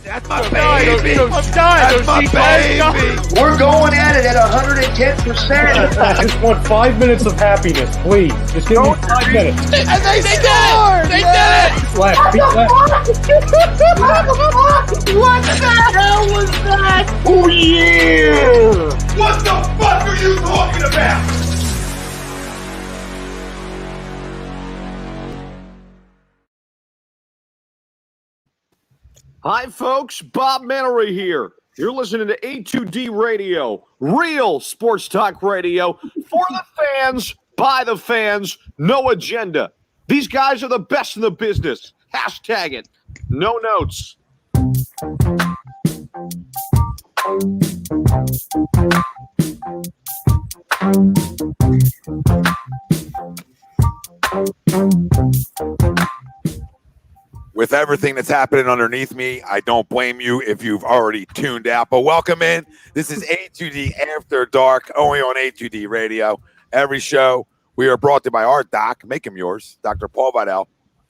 That's my baby. That's my baby. We're going at it at 110%. I just want 5 minutes of happiness, please. Just give me 5 minutes. And they scored. They did it. Left. What the hell was that? Oh, yeah. What the fuck are you talking about? Hi, folks. Bob Mannery here. You're listening to A2D Radio, real sports talk radio for the fans, by the fans, no agenda. These guys are the best in the business. Hashtag it. No notes. With everything that's happening underneath me, I don't blame you if you've already tuned out. But welcome in. This is A2D After Dark, only on A2D Radio. Every show, we are brought to you by our doc, make him yours, Dr. Paul Vidal,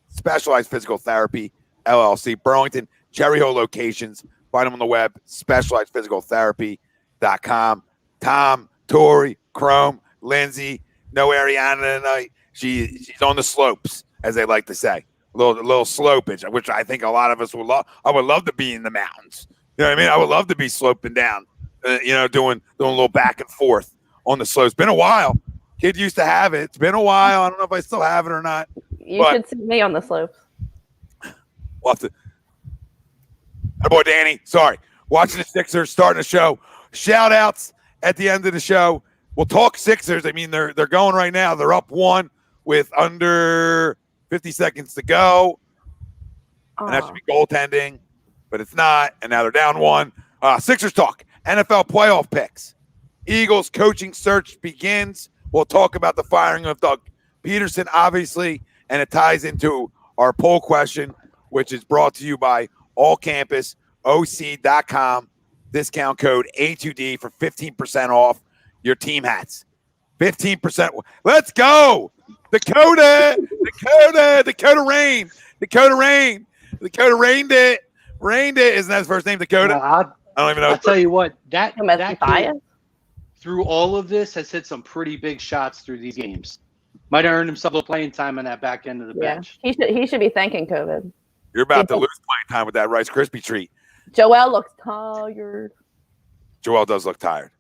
Specialized Physical Therapy, LLC, Burlington, Cherry Hill locations. Find them on the web, specializedphysicaltherapy.com. Tom, Tori, Chrome, Lindsay, no Ariana tonight. She's on the slopes, as they like to say. A little slopage, which I think a lot of us would love. I would love to be in the mountains. You know what I mean? I would love to be sloping down, doing a little back and forth on the slopes. Been a while. Kid used to have it. It's been a while. I don't know if I still have it or not. You should see me on the slopes. We'll have to. My boy Danny, sorry. Watching the Sixers, starting the show. Shout outs at the end of the show. We'll talk Sixers. I mean, they're going right now. They're up 1 with under 50 seconds to go. And that should be goaltending, but it's not. And now they're down 1. Sixers talk. NFL playoff picks. Eagles coaching search begins. We'll talk about the firing of Doug Pederson, obviously, and it ties into our poll question, which is brought to you by allcampusoc.com. Discount code A2D for 15% off your team hats. 15%. Let's go. Dakota Rain. Rained it. Isn't that his first name, Dakota? I don't even know. I'll tell you what, that kid, through all of this, has hit some pretty big shots through these games. Might have earned himself a little playing time on that back end of the bench. He should be thanking COVID. You're about to lose playing time with that Rice Krispie treat. Joel looks tired. Joel does look tired.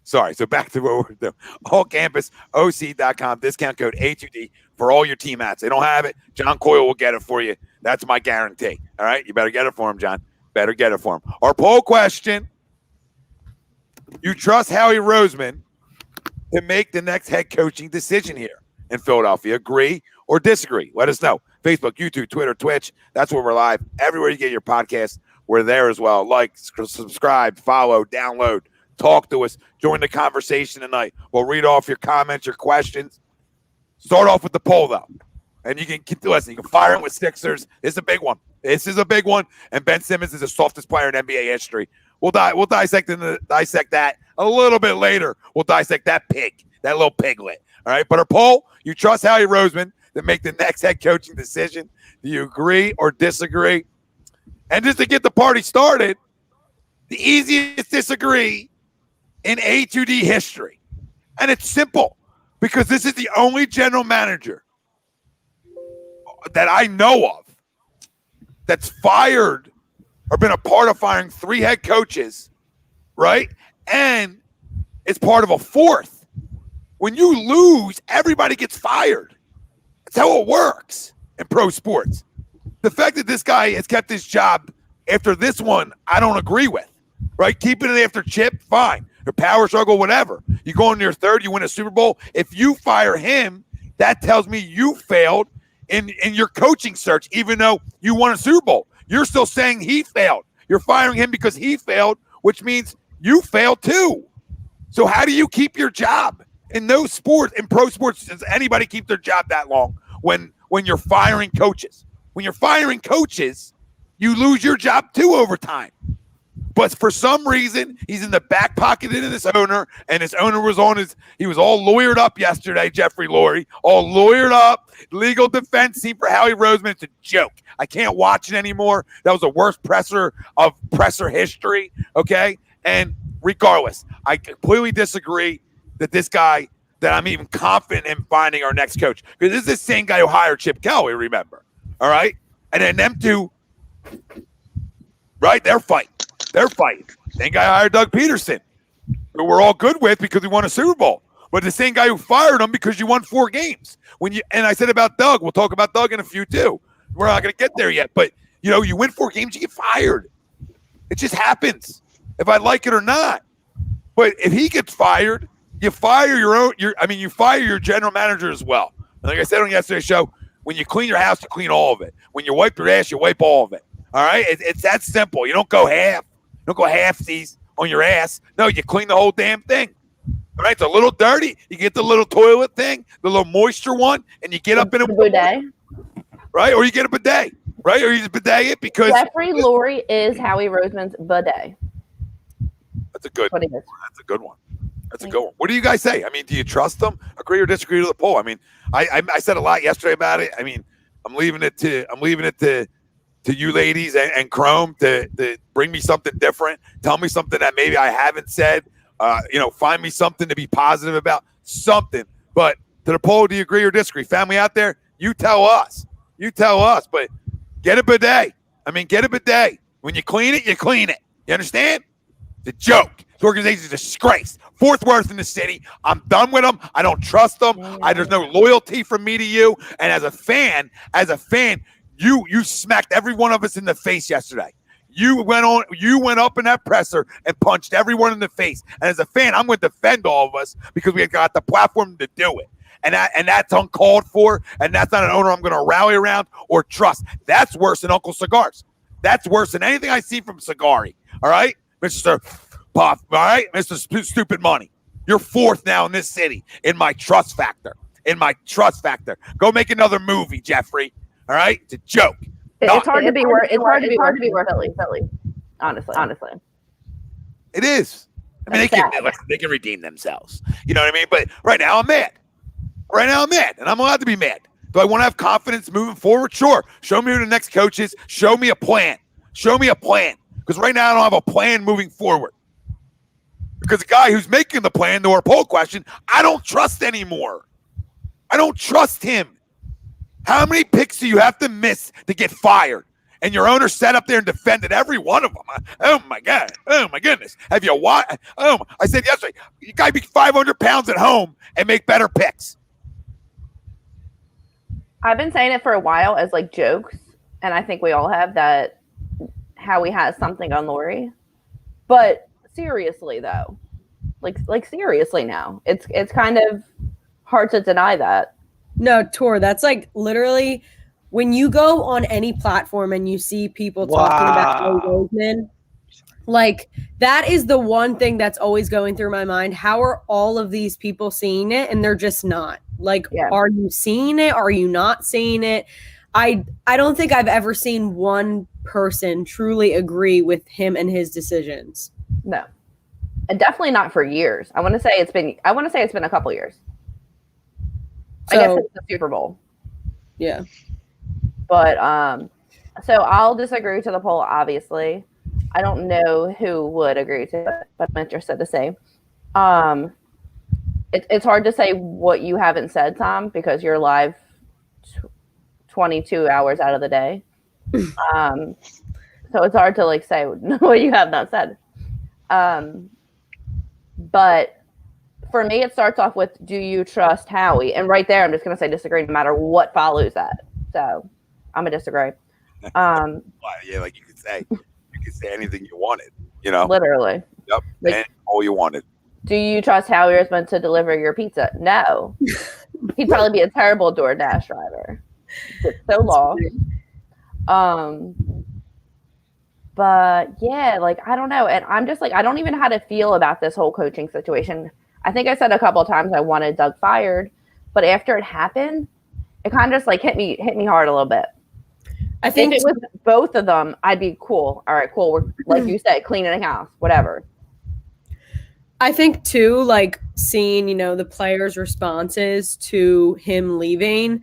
Sorry. So back to what we're doing. allcampusoc.com. Discount code A2D for all your team hats. They don't have it. John Coyle will get it for you. That's my guarantee. All right. You better get it for him, John. Better get it for him. Our poll question. You trust Howie Roseman to make the next head coaching decision here in Philadelphia? Agree or disagree? Let us know. Facebook, YouTube, Twitter, Twitch. That's where we're live. Everywhere you get your podcast, we're there as well. Like, subscribe, follow, download. Talk to us. Join the conversation tonight. We'll read off your comments, your questions. Start off with the poll, though. And you can listen. You can fire it with Sixers. It's a big one. This is a big one. And Ben Simmons is the softest player in NBA history. We'll dissect that a little bit later. We'll dissect that little piglet. All right. But our poll: you trust Howie Roseman to make the next head coaching decision? Do you agree or disagree? And just to get the party started, the easiest disagree in A2D history. And it's simple because this is the only general manager that I know of that's fired or been a part of firing 3 head coaches, right? And it's part of a 4th. When you lose, everybody gets fired. That's how it works in pro sports. The fact that this guy has kept his job after this one, I don't agree with, right? Keeping it after Chip, fine. Or power struggle, whatever. You go into your 3rd, you win a Super Bowl. If you fire him, that tells me you failed in your coaching search, even though you won a Super Bowl. You're still saying he failed. You're firing him because he failed, which means you failed too. So how do you keep your job? In no sport, in pro sports, does anybody keep their job that long when you're firing coaches? When you're firing coaches, you lose your job too over time. But for some reason, he's in the back pocket of this owner, and his owner was he was all lawyered up yesterday, Jeffrey Lurie, all lawyered up, legal defense team for Howie Roseman. It's a joke. I can't watch it anymore. That was the worst presser of presser history, okay? And regardless, I completely disagree that this guy, that I'm even confident in finding our next coach. Because this is the same guy who hired Chip Kelly, remember, all right? And then them two, right, they're fighting. Same guy hired Doug Pederson, who we're all good with because we won a Super Bowl. But the same guy who fired him because you won 4 games. And I said about Doug, we'll talk about Doug in a few too. We're not going to get there yet. But, you win 4 games, you get fired. It just happens, if I like it or not. But if he gets fired, you fire you fire your general manager as well. And like I said on yesterday's show, when you clean your house, you clean all of it. When you wipe your ass, you wipe all of it. All right? It's that simple. You don't go half. Don't go halfsies on your ass. No, you clean the whole damn thing. All right? It's a little dirty. You get the little toilet thing, the little moisture one, and you get up in a bidet. Right? Or you get a bidet. Right? Or you just bidet it because Jeffrey Lurie is Howie Roseman's bidet. That's a good one. That's a good one. That's a good one. What do you guys say? I mean, do you trust them? Agree or disagree to the poll? I mean, I said a lot yesterday about it. I mean, I'm leaving it to you ladies and Chrome to bring me something different. Tell me something that maybe I haven't said. Find me something to be positive about. Something. But to the poll, do you agree or disagree? Family out there, you tell us. But get a bidet. I mean, get a bidet. When you clean it, you clean it. You understand? It's a joke. This organization is a disgrace. 4th worst in the city. I'm done with them. I don't trust them. There's no loyalty from me to you. And as a fan, you smacked every one of us in the face yesterday. You went up in that presser and punched everyone in the face. And as a fan, I'm going to defend all of us because we got the platform to do it. And that's uncalled for. And that's not an owner I'm going to rally around or trust. That's worse than Uncle Cigars. That's worse than anything I see from Cigari. All right, Mr. Puff. All right, Mr. Stupid Money. You're 4th now in this city in my trust factor. Go make another movie, Jeffrey. All right, it's a joke. It's hard to be worse. It's hard to be worse. Philly. Honestly. It is. I mean, they can redeem themselves. You know what I mean? But right now I'm mad. And I'm allowed to be mad. Do I want to have confidence moving forward? Sure. Show me who the next coach is. Show me a plan. Because right now I don't have a plan moving forward. Because the guy who's making the plan, to our poll question, I don't trust anymore. I don't trust him. How many picks do you have to miss to get fired? And your owner sat up there and defended every one of them. Oh, my God. Oh, my goodness. Have you watched? Oh, I said yesterday, you got to be 500 pounds at home and make better picks. I've been saying it for a while as like jokes, and I think we all have, that Howie has something on Lurie. But seriously, though, like seriously now, it's kind of hard to deny that. No, Tor, that's like literally when you go on any platform and you see people talking about Roseman, like that is the one thing that's always going through my mind. How are all of these people seeing it? And they're just not. Like, Are you seeing it? Are you not seeing it? I don't think I've ever seen one person truly agree with him and his decisions. No. And definitely not for years. I want to say it's been a couple years. So, I guess it's the Super Bowl. Yeah. But so I'll disagree to the poll, obviously. I don't know who would agree to it, but I'm interested to say. It's hard to say what you haven't said, Tom, because you're live 22 hours out of the day. So it's hard to like say what you have not said. But for me, it starts off with, do you trust Howie? And right there, I'm just going to say disagree no matter what follows that. So I'm going to disagree. Yeah, like you could say anything you wanted, Literally. Yep, like, and all you wanted. Do you trust Howie Roseman to deliver your pizza? No. He'd probably be a terrible DoorDash driver. It's so long. But yeah, like, I don't know. And I'm just like, I don't even know how to feel about this whole coaching situation. I think I said a couple of times I wanted Doug fired, but after it happened, it kind of just like hit me hard a little bit. I think if it was both of them, I'd be cool. All right, cool. We're like you said, cleaning a house, whatever. I think too, like seeing, the players' responses to him leaving,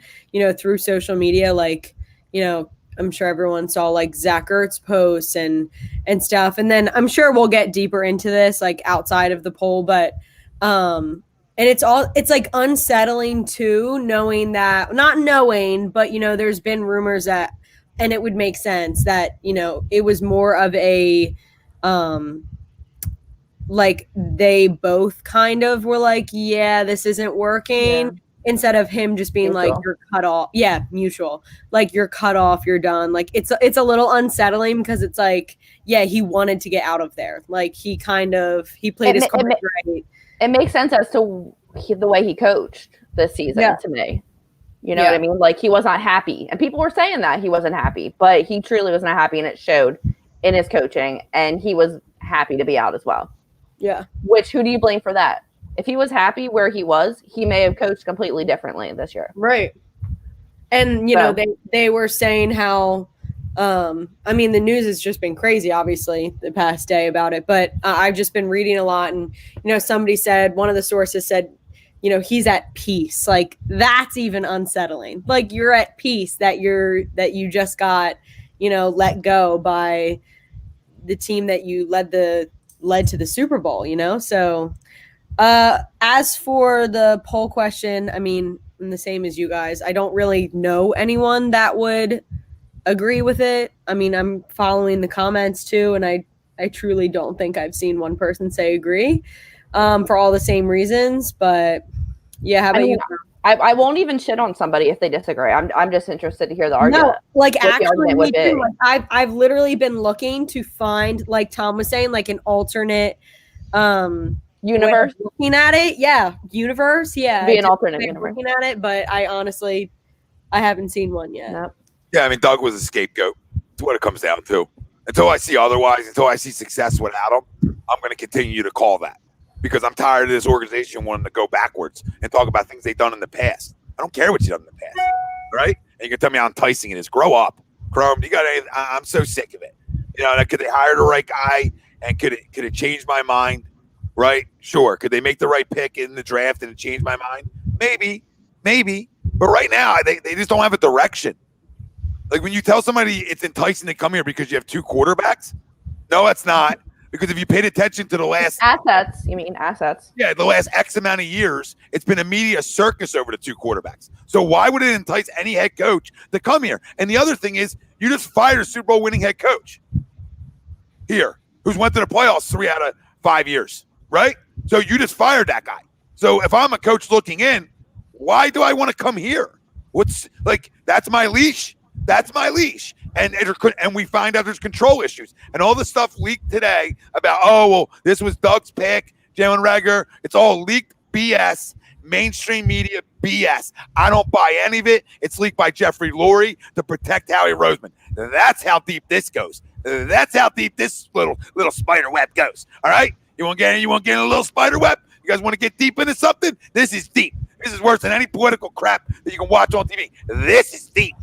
through social media, like, I'm sure everyone saw like Zach Ertz posts and stuff. And then I'm sure we'll get deeper into this, like outside of the poll, but, and it's like unsettling too, knowing that, not knowing, but, there's been rumors that, and it would make sense that, it was more of a, like they both kind of were like, yeah, this isn't working, instead of him just being mutual. like, you're cut off. Yeah, mutual. Like you're cut off, you're done. Like it's a little unsettling because it's like, yeah, he wanted to get out of there. Like he played his cards right. It makes sense as to the way he coached this season to me. You know what I mean? Like he was not happy, and people were saying that he wasn't happy, but he truly was not happy, and it showed in his coaching, and he was happy to be out as well. Yeah. Which, who do you blame for that? If he was happy where he was, he may have coached completely differently this year. Right. And, they were saying how, the news has just been crazy, obviously, the past day about it. But I've just been reading a lot. And, somebody said, one of the sources said, he's at peace. Like, that's even unsettling. Like, you're at peace that you just got, let go by the team that you led to the Super Bowl, So as for the poll question, I'm the same as you guys. I don't really know anyone that would agree with it. I'm following the comments too, and I truly don't think I've seen one person say agree for all the same reasons. But yeah, how about you? I won't even shit on somebody if they disagree. I'm just interested to hear the argument. No, like actually, me too. Like, I've literally been looking to find, like Tom was saying, like an alternate universe. Looking at it, universe, be an alternate universe. Looking at it, but I haven't seen one yet. Nope. Yeah, Doug was a scapegoat. That's what it comes down to. Until I see otherwise, until I see success without him, I'm going to continue to call that. Because I'm tired of this organization wanting to go backwards and talk about things they've done in the past. I don't care what you've done in the past, right? And you can tell me how enticing it is. Grow up, Chrome. I'm so sick of it. Could they hire the right guy, and could it change my mind, right? Sure. Could they make the right pick in the draft and it change my mind? Maybe. But right now, they just don't have a direction. Like when you tell somebody it's enticing to come here because you have two quarterbacks, no, it's not. Because if you paid attention to the last assets, you mean assets? Yeah, the last X amount of years, it's been a media circus over the two quarterbacks. So why would it entice any head coach to come here? And the other thing is, you just fired a Super Bowl winning head coach here, who's went to the playoffs 3 out of 5 years, right? So you just fired that guy. So if I'm a coach looking in, why do I want to come here? That's my leash. That's my leash. And we find out there's control issues. And all the stuff leaked today about, this was Doug's pick, Jalen Reagor. It's all leaked BS, mainstream media BS. I don't buy any of it. It's leaked by Jeffrey Lurie to protect Howie Roseman. That's how deep this goes. That's how deep this little spider web goes. All right? You want to get in a little spider web? You guys want to get deep into something? This is deep. This is worse than any political crap that you can watch on TV. This is deep.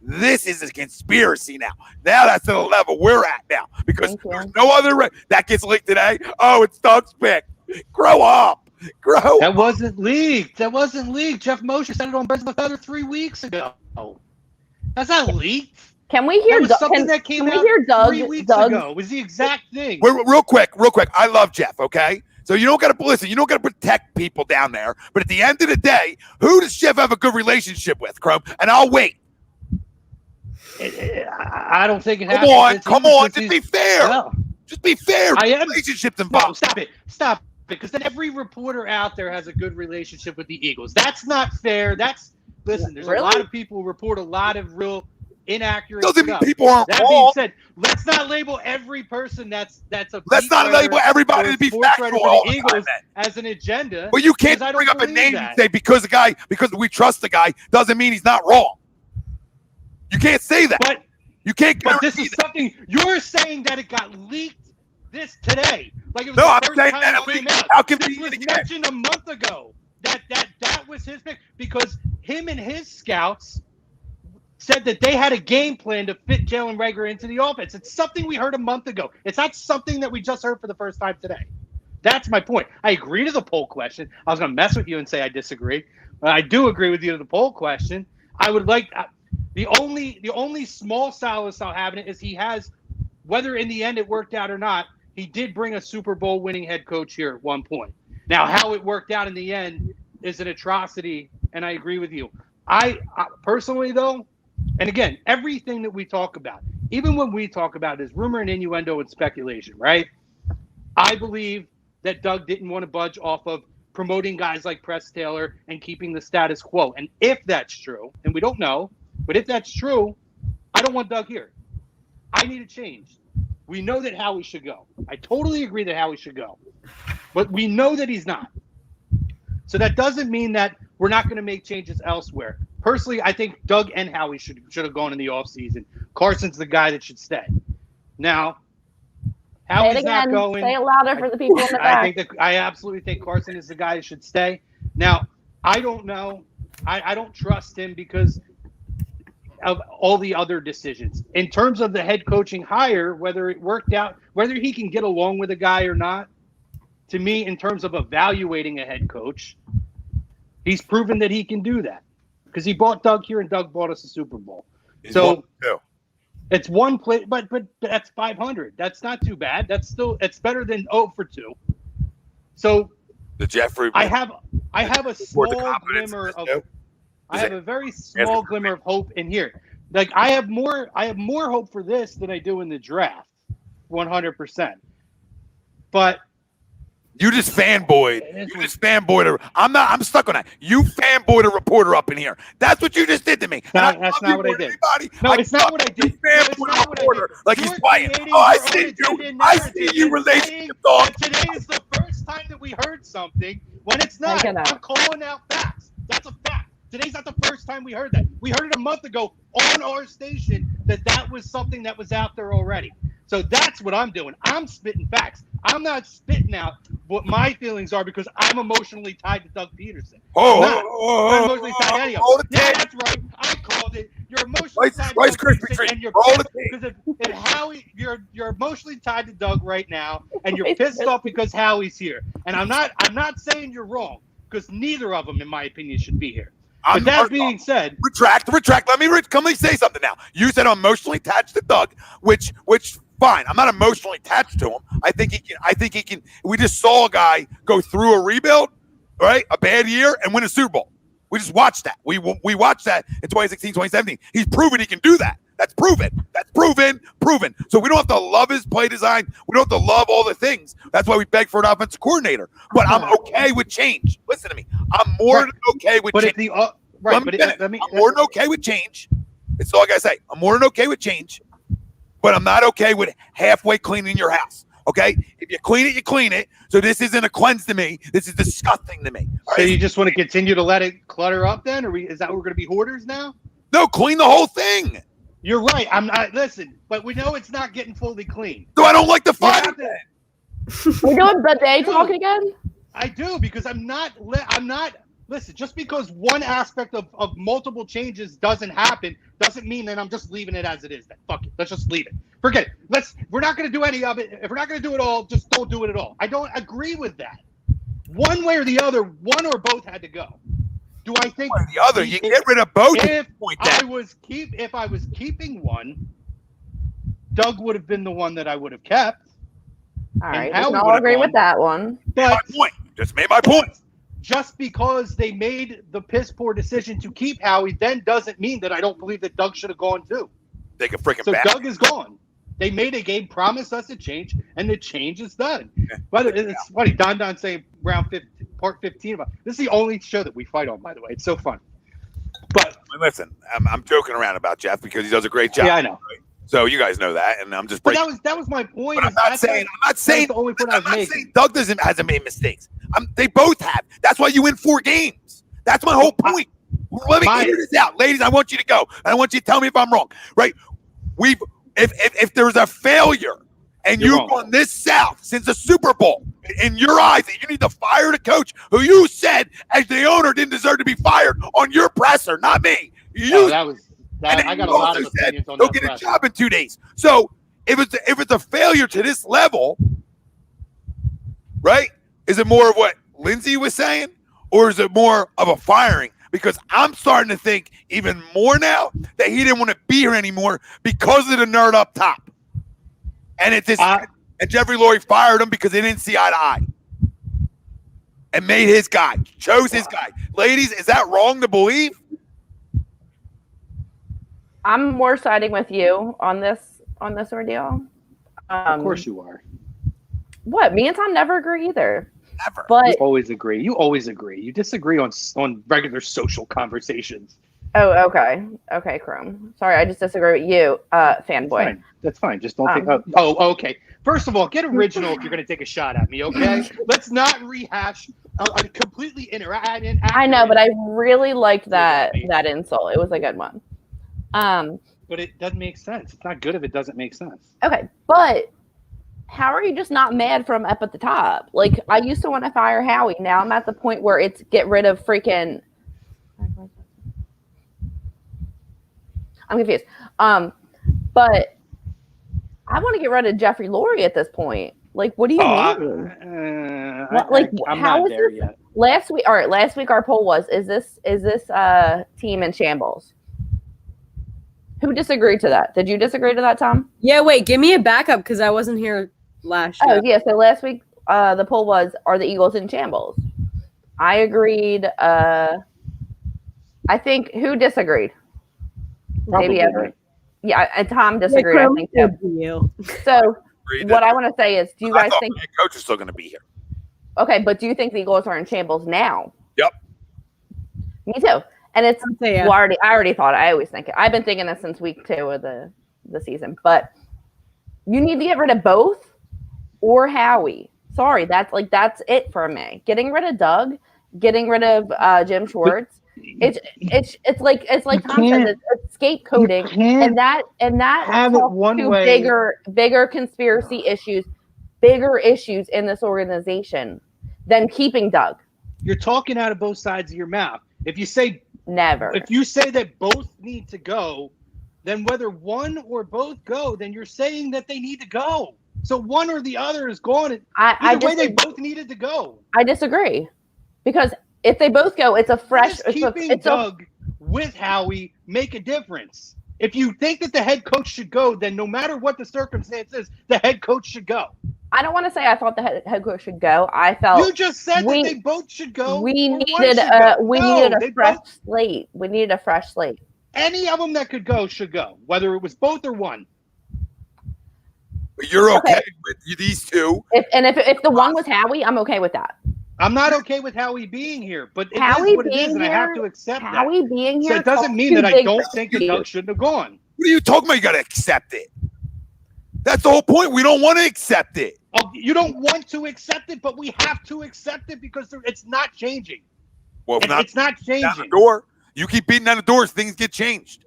This is a conspiracy now. Now that's the level we're at now because there's no other that gets leaked today. Oh, it's Doug's pick. Grow up. That wasn't leaked. Jeff Mosher said it on Birds of a Feather 3 weeks ago. That's not leaked. Can we hear Doug? That came out 3 weeks ago. It was the exact thing. Real quick. I love Jeff, okay? So you don't got to listen. You don't got to protect people down there. But at the end of the day, who does Jeff have a good relationship with, Chrome? And I'll wait. I don't think it happened. Come on. Just be fair. No. Just be fair. I am. Relationships involved. No, stop it. Because then every reporter out there has a good relationship with the Eagles. That's not fair. Listen, there's a lot of people who report a lot of real inaccurate doesn't stuff. Mean people aren't that wrong. being said, let's not label every person that's a let's not label everybody to be factual all the Eagles as an agenda. But you can't bring up a name and say because we trust the guy doesn't mean he's not wrong. You can't say that. But you can't. But this is something you're saying that it got leaked today. Like it was I'm saying that it leaked. How can this was mentioned a month ago that was his pick because him and his scouts said that they had a game plan to fit Jalen Reagor into the offense. It's something we heard a month ago. It's not something that we just heard for the first time today. That's my point. I agree to the poll question. I was going to mess with you and say I disagree. But I do agree with you to the poll question. I would like the only small solace I'll have in it is he has, whether in the end it worked out or not, he did bring a Super Bowl winning head coach here at one point. Now, how it worked out in the end is an atrocity, and I agree with you. I personally, though, and again, everything that we talk about, even when we talk about it, is rumor and innuendo and speculation, right? I believe that Doug didn't want to budge off of promoting guys like Press Taylor and keeping the status quo. And if that's true, and we don't know, but if that's true, I don't want Doug here. I need a change. We know that Howie should go. I totally agree that Howie should go. But we know that he's not. So that doesn't mean that we're not going to make changes elsewhere. Personally, I think Doug and Howie should have gone in the offseason. Carson's the guy that should stay. Now, Howie's not going. Say it louder for the people in the back. I absolutely think Carson is the guy that should stay. Now, I don't know. I don't trust him because of all the other decisions. In terms of the head coaching hire, whether it worked out, whether he can get along with a guy or not, to me, in terms of evaluating a head coach, he's proven that he can do that because he bought Doug here and Doug bought us a Super Bowl. It's one play, but that's 500. That's not too bad. It's better than 0 for 2. So the Jeffrey, I have a small glimmer of. I have a very small glimmer of hope in here. Like I have more hope for this than I do in the draft, 100%. But you just fanboyed. I'm stuck on that. You fanboyed a reporter up in here. That's what you just did to me. No, that's not what I did. No, it's not what I did. Fanboyed a reporter like he's playing. Oh, I see you. I see you relationship dog. Today is the first time that we heard something when it's not. I'm calling out facts. That's a fact. Today's not the first time we heard that. We heard it a month ago on our station that was something that was out there already. So that's what I'm doing. I'm spitting facts. I'm not spitting out what my feelings are because I'm emotionally tied to Doug Pederson. I'm emotionally tied to any of them. Yeah, that's right. I called it. You're emotionally tied to Doug Pederson, and you're pissed because if Howie, you're emotionally tied to Doug right now, and you're pissed off because Howie's here. And I'm not saying you're wrong because neither of them, in my opinion, should be here. But that being said, retract. Let me say something now. You said I'm emotionally attached to Doug, which fine. I'm not emotionally attached to him. I think he can. We just saw a guy go through a rebuild, right? A bad year and win a Super Bowl. We just watched that. We watched that in 2016, 2017. He's proven he can do that. That's proven. So we don't have to love his play design. We don't have to love all the things. That's why we beg for an offensive coordinator. But I'm okay with change. Listen to me. I'm more than okay with change. I'm more than okay with change. That's all I gotta say. I'm more than okay with change. But I'm not okay with halfway cleaning your house. Okay? If you clean it, you clean it. So this isn't a cleanse to me. This is disgusting to me. So you just want to continue to let it clutter up then? Is that what we're going to be hoarders now? No, clean the whole thing. You're right. I'm not. Listen, but we know it's not getting fully clean. So I don't like the fire. We're doing bidet talk again? I do because I'm not. Listen, just because one aspect of multiple changes doesn't happen doesn't mean that I'm just leaving it as it is. Then fuck it. Let's just leave it. Forget it. We're not going to do any of it. If we're not going to do it all, just don't do it at all. I don't agree with that. One way or the other, one or both had to go. Do I think one or the other? You get rid of both. If I was keeping one, Doug would have been the one that I would have kept. All right, we can all agree with that one. But my point. Just made my point. Just because they made the piss poor decision to keep Howie then doesn't mean that I don't believe that Doug should have gone too. Take a freaking So back. Doug is gone. They made a game, promised us a change, and the change is done. But it's funny, Don saying part 15 about this is the only show that we fight on, by the way. It's so fun. But listen, I'm joking around about Jeff because he does a great job. Yeah, I know. Right? So you guys know that, and I'm just. But that was my point. But I'm not saying the only point I was making. Doug hasn't made mistakes. They both have. That's why you win 4 games. That's my whole point. Let me hear this out, ladies. I want you to go, and I want you to tell me if I'm wrong. Right? If there's a failure, and you've gone this south since the Super Bowl, in your eyes, that you need to fire the coach who you said, as the owner, didn't deserve to be fired on your presser, not me. And then I got you a lot of also said opinions on he'll that get a presser. job in 2 days. So if it's a failure to this level, right? Is it more of what Lindsay was saying, or is it more of a firing? Because I'm starting to think even more now that he didn't want to be here anymore because of the nerd up top. And it's this, and Jeffrey Lurie fired him because they didn't see eye to eye. And made his guy, chose his guy. Ladies, is that wrong to believe? I'm more siding with you on this ordeal. Of course you are. What? Me and Tom never agree either. Never. But You always agree. You disagree on regular social conversations. oh, okay, Chrome. Sorry, I just disagree with you, fanboy. That's fine. Just don't think. Okay. First of all, get original if you're going to take a shot at me. Okay. Let's not rehash a completely inaccurate. I know, but I really liked that insult. It was a good one. But it doesn't make sense. It's not good if it doesn't make sense. Okay, but how are you just not mad from up at the top? Like, I used to want to fire Howie. Now I'm at the point where it's get rid of freaking. I'm confused. But I want to get rid of Jeffrey Lurie at this point. Like, what do you mean? I'm how not is there this? yet. Last week our poll was: Is this team in shambles? Who disagreed to that? Did you disagree to that, Tom? Yeah, wait, give me a backup because I wasn't here last show. Oh, yeah. So last week, the poll was, are the Eagles in shambles? I agreed. I think, who disagreed? Probably Maybe Everett. Yeah, and Tom disagreed, I think, too. You. So what I want to say is, do you guys think... the coach is still going to be here. Okay, but do you think the Eagles are in shambles now? Yep. Me too. And it's Yeah. well, I already thought it. I always think it. I've been thinking this since week 2 of the season. But you need to get rid of both or Howie. Sorry, that's it for me. Getting rid of Doug, getting rid of Jim Schwartz. It's like Tom said, it's scapegoating, and that have it talks one to way. bigger conspiracy issues, bigger issues in this organization than keeping Doug. You're talking out of both sides of your mouth. If you say that both need to go, then whether one or both go, then you're saying that they need to go. So one or the other is gone. Either way, they both needed to go. I disagree, because if they both go, it's a fresh. Keeping Doug with Howie make a difference. If you think that the head coach should go, then no matter what the circumstances, the head coach should go. I don't want to say I thought the head coach should go. I felt you just said that they both should go. We needed a fresh slate. We needed a fresh slate. Any of them that could go should go, whether it was both or one. But you're okay with these two. If the one was Howie, I'm okay with that. I'm not okay with Howie being here, but Howie is what it is, and I have to accept that. Howie being here, so it doesn't mean that I don't think that Doug shouldn't have gone. What are you talking about? You got to accept it. That's the whole point. We don't want to accept it. Oh, you don't want to accept it, but we have to accept it because it's not changing. Well, it's not changing. Down the door. You keep beating down the doors, things get changed.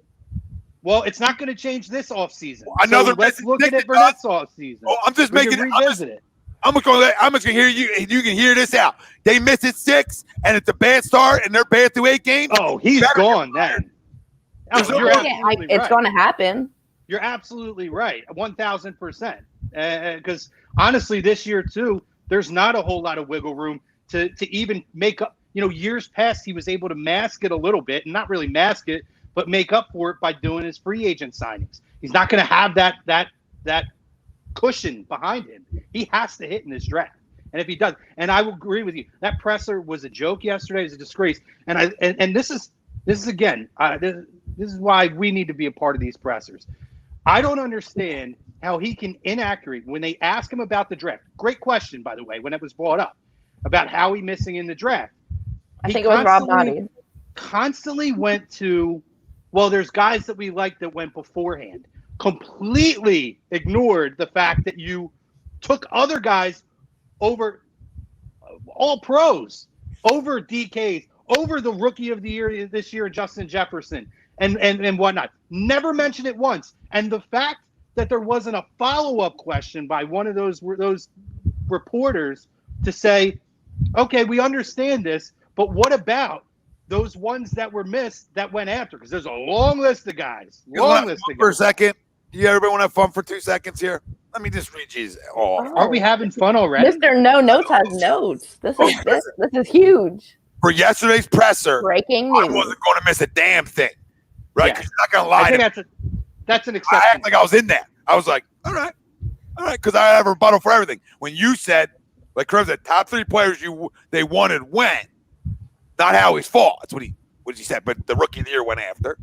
Well, it's not going to change this offseason. Another so let's look at it for next offseason. Oh, I'm just making revisit it. I'm just gonna hear you. You can hear this out. They miss it 6, and it's a bad start, and they're bad through 8 games. Oh, he's gone then. It's going to happen. You're absolutely right, 1,000%. Because honestly, this year too, there's not a whole lot of wiggle room to even make up. Years past, he was able to mask it a little bit, and not really mask it, but make up for it by doing his free agent signings. He's not going to have that cushion behind him. He has to hit in this draft, and if he does, and I will agree with you, that presser was a joke yesterday. It was a disgrace, and this is again, this is why we need to be a part of these pressers. I don't understand how he can inaccurate when they ask him about the draft. Great question, by the way, when it was brought up about Howie missing in the draft. I think it was Rob Noddy. Constantly went to, well, there's guys that we like that went beforehand. Completely ignored the fact that you took other guys over all pros, over DKs, over the rookie of the year this year, Justin Jefferson, and whatnot. Never mentioned it once. And the fact that there wasn't a follow-up question by one of those reporters to say, okay, we understand this, but what about those ones that were missed that went after, because there's a long list of guys. You wanna Long have list fun of for a guys. second. You everybody want to have fun for 2 seconds here? Let me just read you all. Aren't we having fun already? Mr. No Notes has notes. This is huge. For yesterday's presser, Breaking I news. wasn't going to miss a damn thing, right? Yeah. Because you're not going to lie I to think me. that's an I exception. act like I was in there. I was like, all right, because I have a rebuttal for everything. When you said, like Cruz said, top 3 players they wanted went, not Howie's fault. That's what he said. But the rookie of the year went after.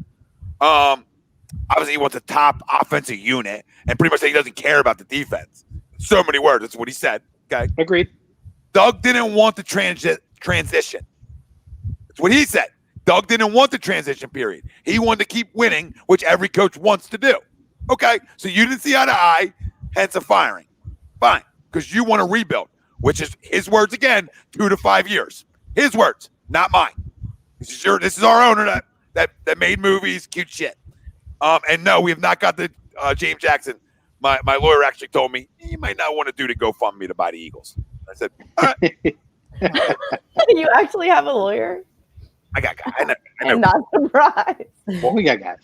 Obviously, he wants a top offensive unit, and pretty much said he doesn't care about the defense. So many words. That's what he said. Okay. Agreed. Doug didn't want the transition. That's what he said. Doug didn't want the transition period. He wanted to keep winning, which every coach wants to do. Okay, so you didn't see eye to eye, hence a firing. Fine, because you want to rebuild, which is his words again, 2 to 5 years. His words, not mine. This is our owner that made movies, cute shit. And no, we have not got the James Jackson. My lawyer actually told me you might not want to do the GoFundMe to buy the Eagles. I said, all right. You actually have a lawyer? I got guys. I know. I'm not surprised. Well, we got guys.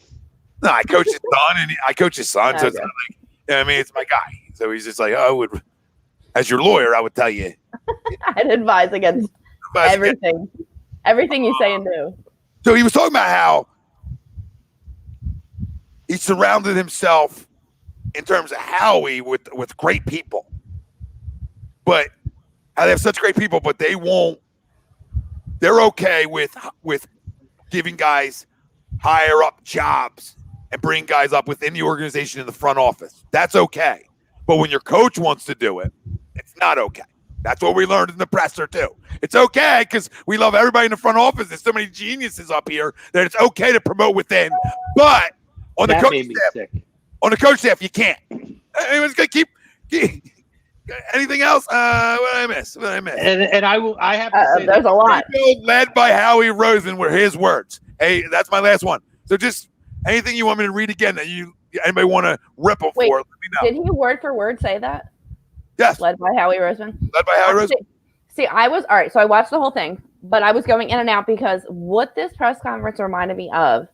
No, I coach his son, and I coach his son, so it's Okay. not like, you know what I mean, it's my guy. So he's just like, oh, I would, as your lawyer, I would tell you. I'd advise against everything. Everything you say and do. So he was talking about how he surrounded himself in terms of Howie with great people, but how they have such great people, but they're okay with giving guys higher up jobs and bring guys up within the organization in the front office. That's okay. But when your coach wants to do it, it's not okay. That's what we learned in the presser too. It's okay because we love everybody in the front office. There's so many geniuses up here that it's okay to promote within. But on the That coaching made me staff, sick. you can't. Anyone's gonna keep anything else? What did I miss? And I have to say There's a lot. Rebuild led by Howie Roseman were his words. Hey, that's my last one. So just anything you want me to read again that anybody want to rip them Wait, for, let me know. Did he word for word say that? Yes, Led by Howie Roseman? led by Howie Roseman. See, I was all right. So I watched the whole thing, but I was going in and out because what this press conference reminded me of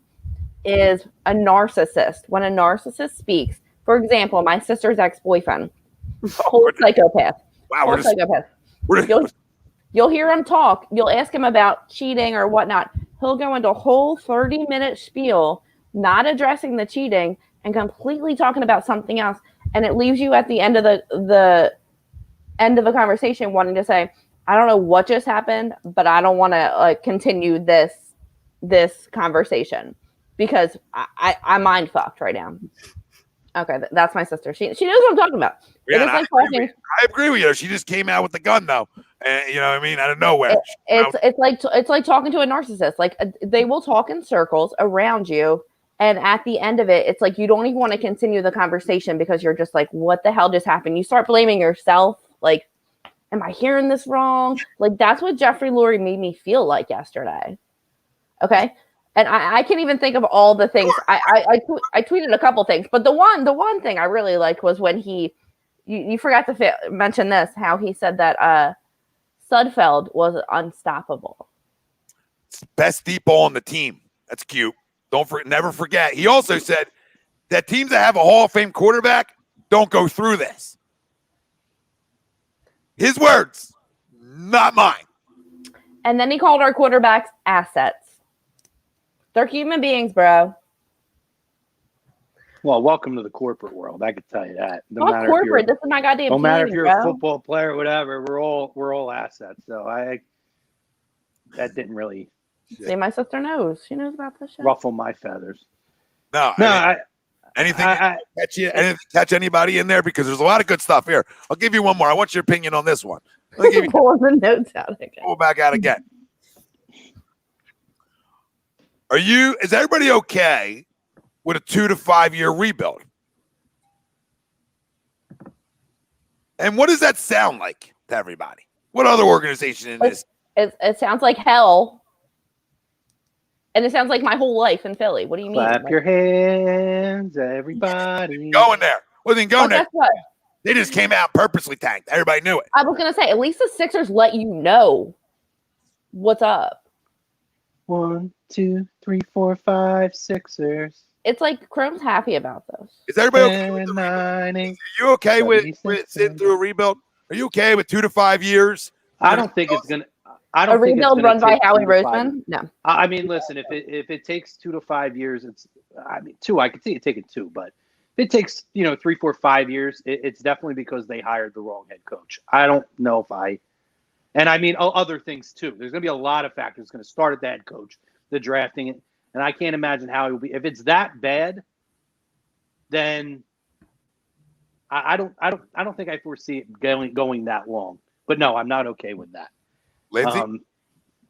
is a narcissist. When a narcissist speaks, for example, my sister's ex-boyfriend, whole psychopath. Wow, Whole psychopath. You'll hear him talk. You'll ask him about cheating or whatnot. He'll go into a whole 30-minute spiel, not addressing the cheating and completely talking about something else. And it leaves you at the end of the end of a conversation wanting to say, I don't know what just happened, but I don't want to continue this conversation because I'm mind fucked right now. Okay, that's my sister. She knows what I'm talking about. Yeah, It is like talking. I agree with you. She just came out with the gun though, and you know what I mean, out of nowhere. It's like talking to a narcissist. Like they will talk in circles around you, and at the end of it, it's like you don't even want to continue the conversation because you're just like, what the hell just happened? You start blaming yourself. Like, am I hearing this wrong? Like that's what Jeffrey Lurie made me feel like yesterday. Okay. And I can't even think of all the things. I tweeted a couple things, but the one thing I really liked was when you forgot to mention this, how he said that Sudfeld was unstoppable. Best deep ball on the team. That's cute. Never forget. He also said that teams that have a Hall of Fame quarterback don't go through this. His words, not mine. And then he called our quarterbacks assets. They're human beings, bro. Well, welcome to the corporate world. I could tell you that. No Not matter corporate. This is my goddamn no team, matter if you're bro. a football player or whatever, we're all assets. So that didn't really See, my sister knows. She knows about this shit. ruffle my feathers. No, anything catch anybody in there because there's a lot of good stuff here. I'll give you one more. I want your opinion on this one. Let me give you Pulling the notes out again. pull back out again. Is everybody okay with a 2 to 5 year rebuild? And what does that sound like to everybody? What other organization in this? It sounds like hell. And it sounds like my whole life in Philly. What do you mean? Clap your hands, everybody. Going there. Wasn't going there. Guess what? They just came out purposely tanked. Everybody knew it. I was going to say, at least the Sixers let you know what's up. 1, 2, 3, 4, 5, Sixers. It's like Chrome's happy about those. Is everybody okay with 10, the 9, 8. Are you okay with 76, sitting through a rebuild? Are you okay with 2 to 5 years? I don't think it's gonna. I A don't think it's rebuild gonna run by take Howie 2 to 5 Roseman? years. No. I mean, listen, if it takes 2 to 5 years, it's. I mean, 2. I could see it taking 2, but if it takes 3, 4, 5 years, it's definitely because they hired the wrong head coach. I don't know if I. And I mean, other things too. There's going to be a lot of factors going to start at the head coach, the drafting it, and I can't imagine how it will be. If it's that bad, then I don't think I foresee it going that long. But no, I'm not okay with that. Lindsay?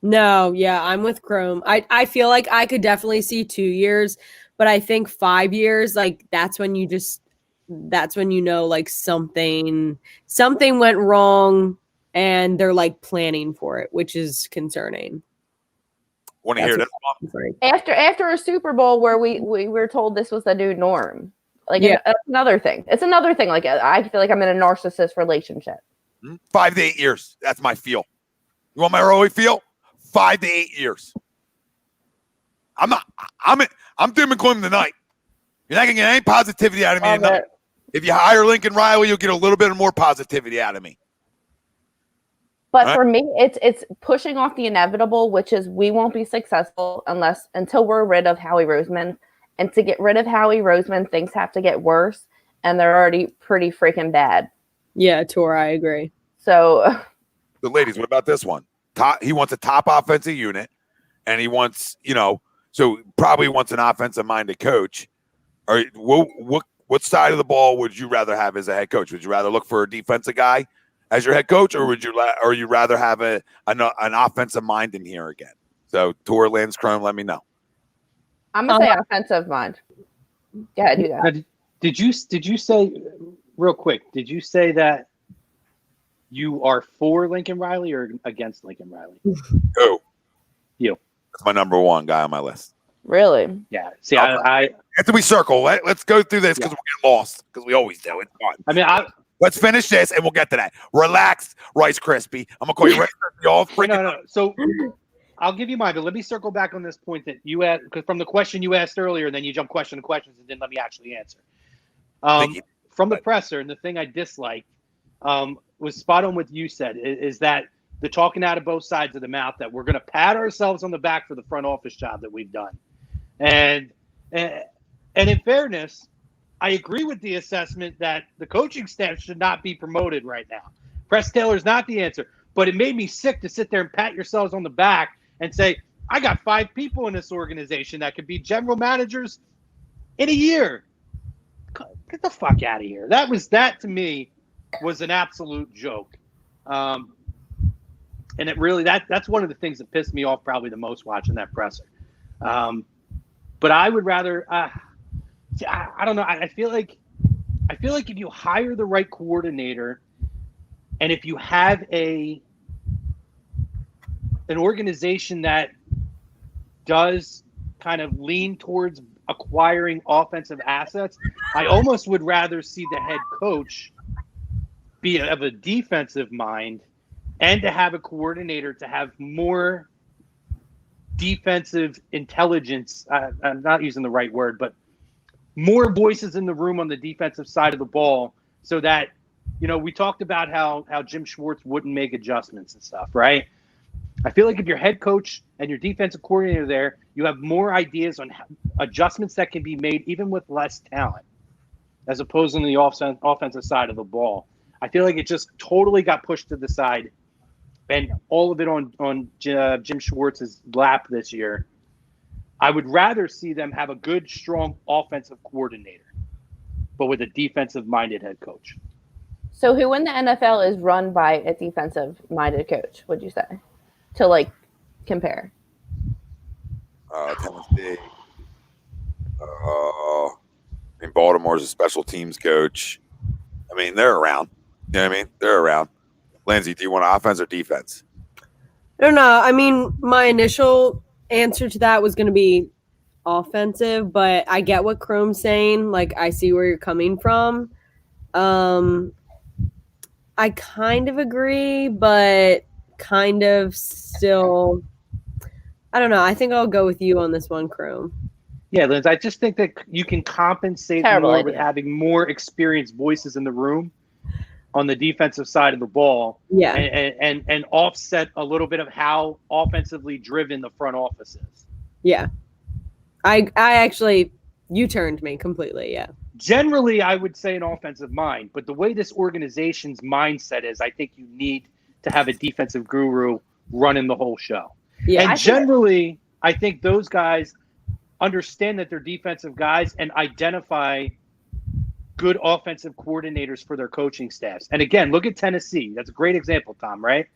No, yeah, I'm with Chrome. I feel like I could definitely see 2 years, but I think 5 years, like that's when you know like something went wrong and they're like planning for it, which is concerning. Want to hear this? After a Super Bowl where we were told this was the new norm. Like, yeah, that's another thing. It's another thing. Like, I feel like I'm in a narcissist relationship. 5 to 8 years. That's my feel. You want my early feel? 5 to 8 years. I'm doom and gloom tonight. You're not gonna get any positivity out of me tonight. If you hire Lincoln Riley, you'll get a little bit more positivity out of me. But for me, it's pushing off the inevitable, which is we won't be successful until we're rid of Howie Roseman. And to get rid of Howie Roseman, things have to get worse, and they're already pretty freaking bad. Yeah, Tor, I agree. So, the ladies, what about this one? He wants a top offensive unit, and he wants, so probably wants an offensive-minded coach. Or what side of the ball would you rather have as a head coach? Would you rather look for a defensive guy as your head coach, or would you rather have an offensive mind in here again? So, Tor, Lance, Chrome, let me know. I'm gonna say offensive mind. Go ahead, do that. Now, did you say real quick? Did you say that you are for Lincoln Riley or against Lincoln Riley? Who? You. That's my number one guy on my list. Really? Yeah. See, I after we circle, let's go through this because we're getting lost because we always do. It's fun. I mean, let's finish this and we'll get to that. Relax, Rice Krispie. I'm gonna call you Rice Krispie. All freaking. No. So I'll give you mine, but let me circle back on this point that you asked, because from the question you asked earlier, and then you jumped question to questions and didn't let me actually answer. From the presser, and the thing I disliked was spot on what you said, is that the talking out of both sides of the mouth that we're going to pat ourselves on the back for the front office job that we've done. And in fairness, I agree with the assessment that the coaching staff should not be promoted right now. Press Taylor's not the answer, but it made me sick to sit there and pat yourselves on the back and say, I got 5 people in this organization that could be general managers in a year. Get the fuck out of here. That to me was an absolute joke. And it really, that's one of the things that pissed me off probably the most watching that presser. But I would rather, I don't know. I feel like if you hire the right coordinator, and if you have an organization that does kind of lean towards acquiring offensive assets, I almost would rather see the head coach be of a defensive mind and to have a coordinator to have more defensive intelligence. I'm not using the right word, but more voices in the room on the defensive side of the ball, so that, we talked about how Jim Schwartz wouldn't make adjustments and stuff, right? I feel like if your head coach and your defensive coordinator there, you have more ideas on adjustments that can be made even with less talent, as opposed to the offensive side of the ball. I feel like it just totally got pushed to the side, and all of it on Jim Schwartz's lap this year. I would rather see them have a good, strong offensive coordinator, but with a defensive-minded head coach. So who in the NFL is run by a defensive-minded coach, would you say, to, compare? Tennessee. Baltimore's a special teams coach. I mean, they're around. You know what I mean? They're around. Lindsay, do you want offense or defense? I don't know. I mean, my initial answer to that was going to be offensive, but I get what Chrome's saying. I see where you're coming from. I kind of agree, but kind of still, I don't know. I think I'll go with you on this one, Chrome. Yeah, Linz, I just think that you can compensate Terrible more idea. with having more experienced voices in the room on the defensive side of the ball. Yeah. And offset a little bit of how offensively driven the front office is. Yeah. I actually, you turned me completely. Yeah. Generally, I would say an offensive mind, but the way this organization's mindset is, I think you need to have a defensive guru running the whole show. Yeah. And generally, I think those guys understand that they're defensive guys and identify good offensive coordinators for their coaching staffs. And again, look at Tennessee. That's a great example, Tom, right?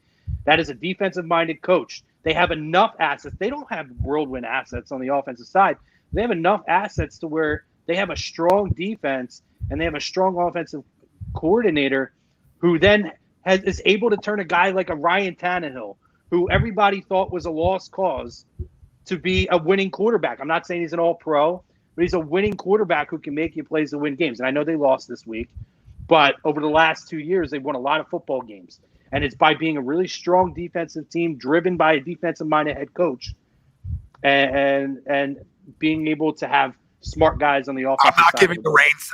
That is a defensive-minded coach. They have enough assets. They don't have whirlwind assets on the offensive side. They have enough assets to where they have a strong defense and they have a strong offensive coordinator who then is able to turn a guy like a Ryan Tannehill, who everybody thought was a lost cause, to be a winning quarterback. I'm not saying he's an all-pro, but he's a winning quarterback who can make you plays to win games. And I know they lost this week, but over the last 2 years, they've won a lot of football games. And it's by being a really strong defensive team driven by a defensive-minded head coach and being able to have smart guys on the offensive side.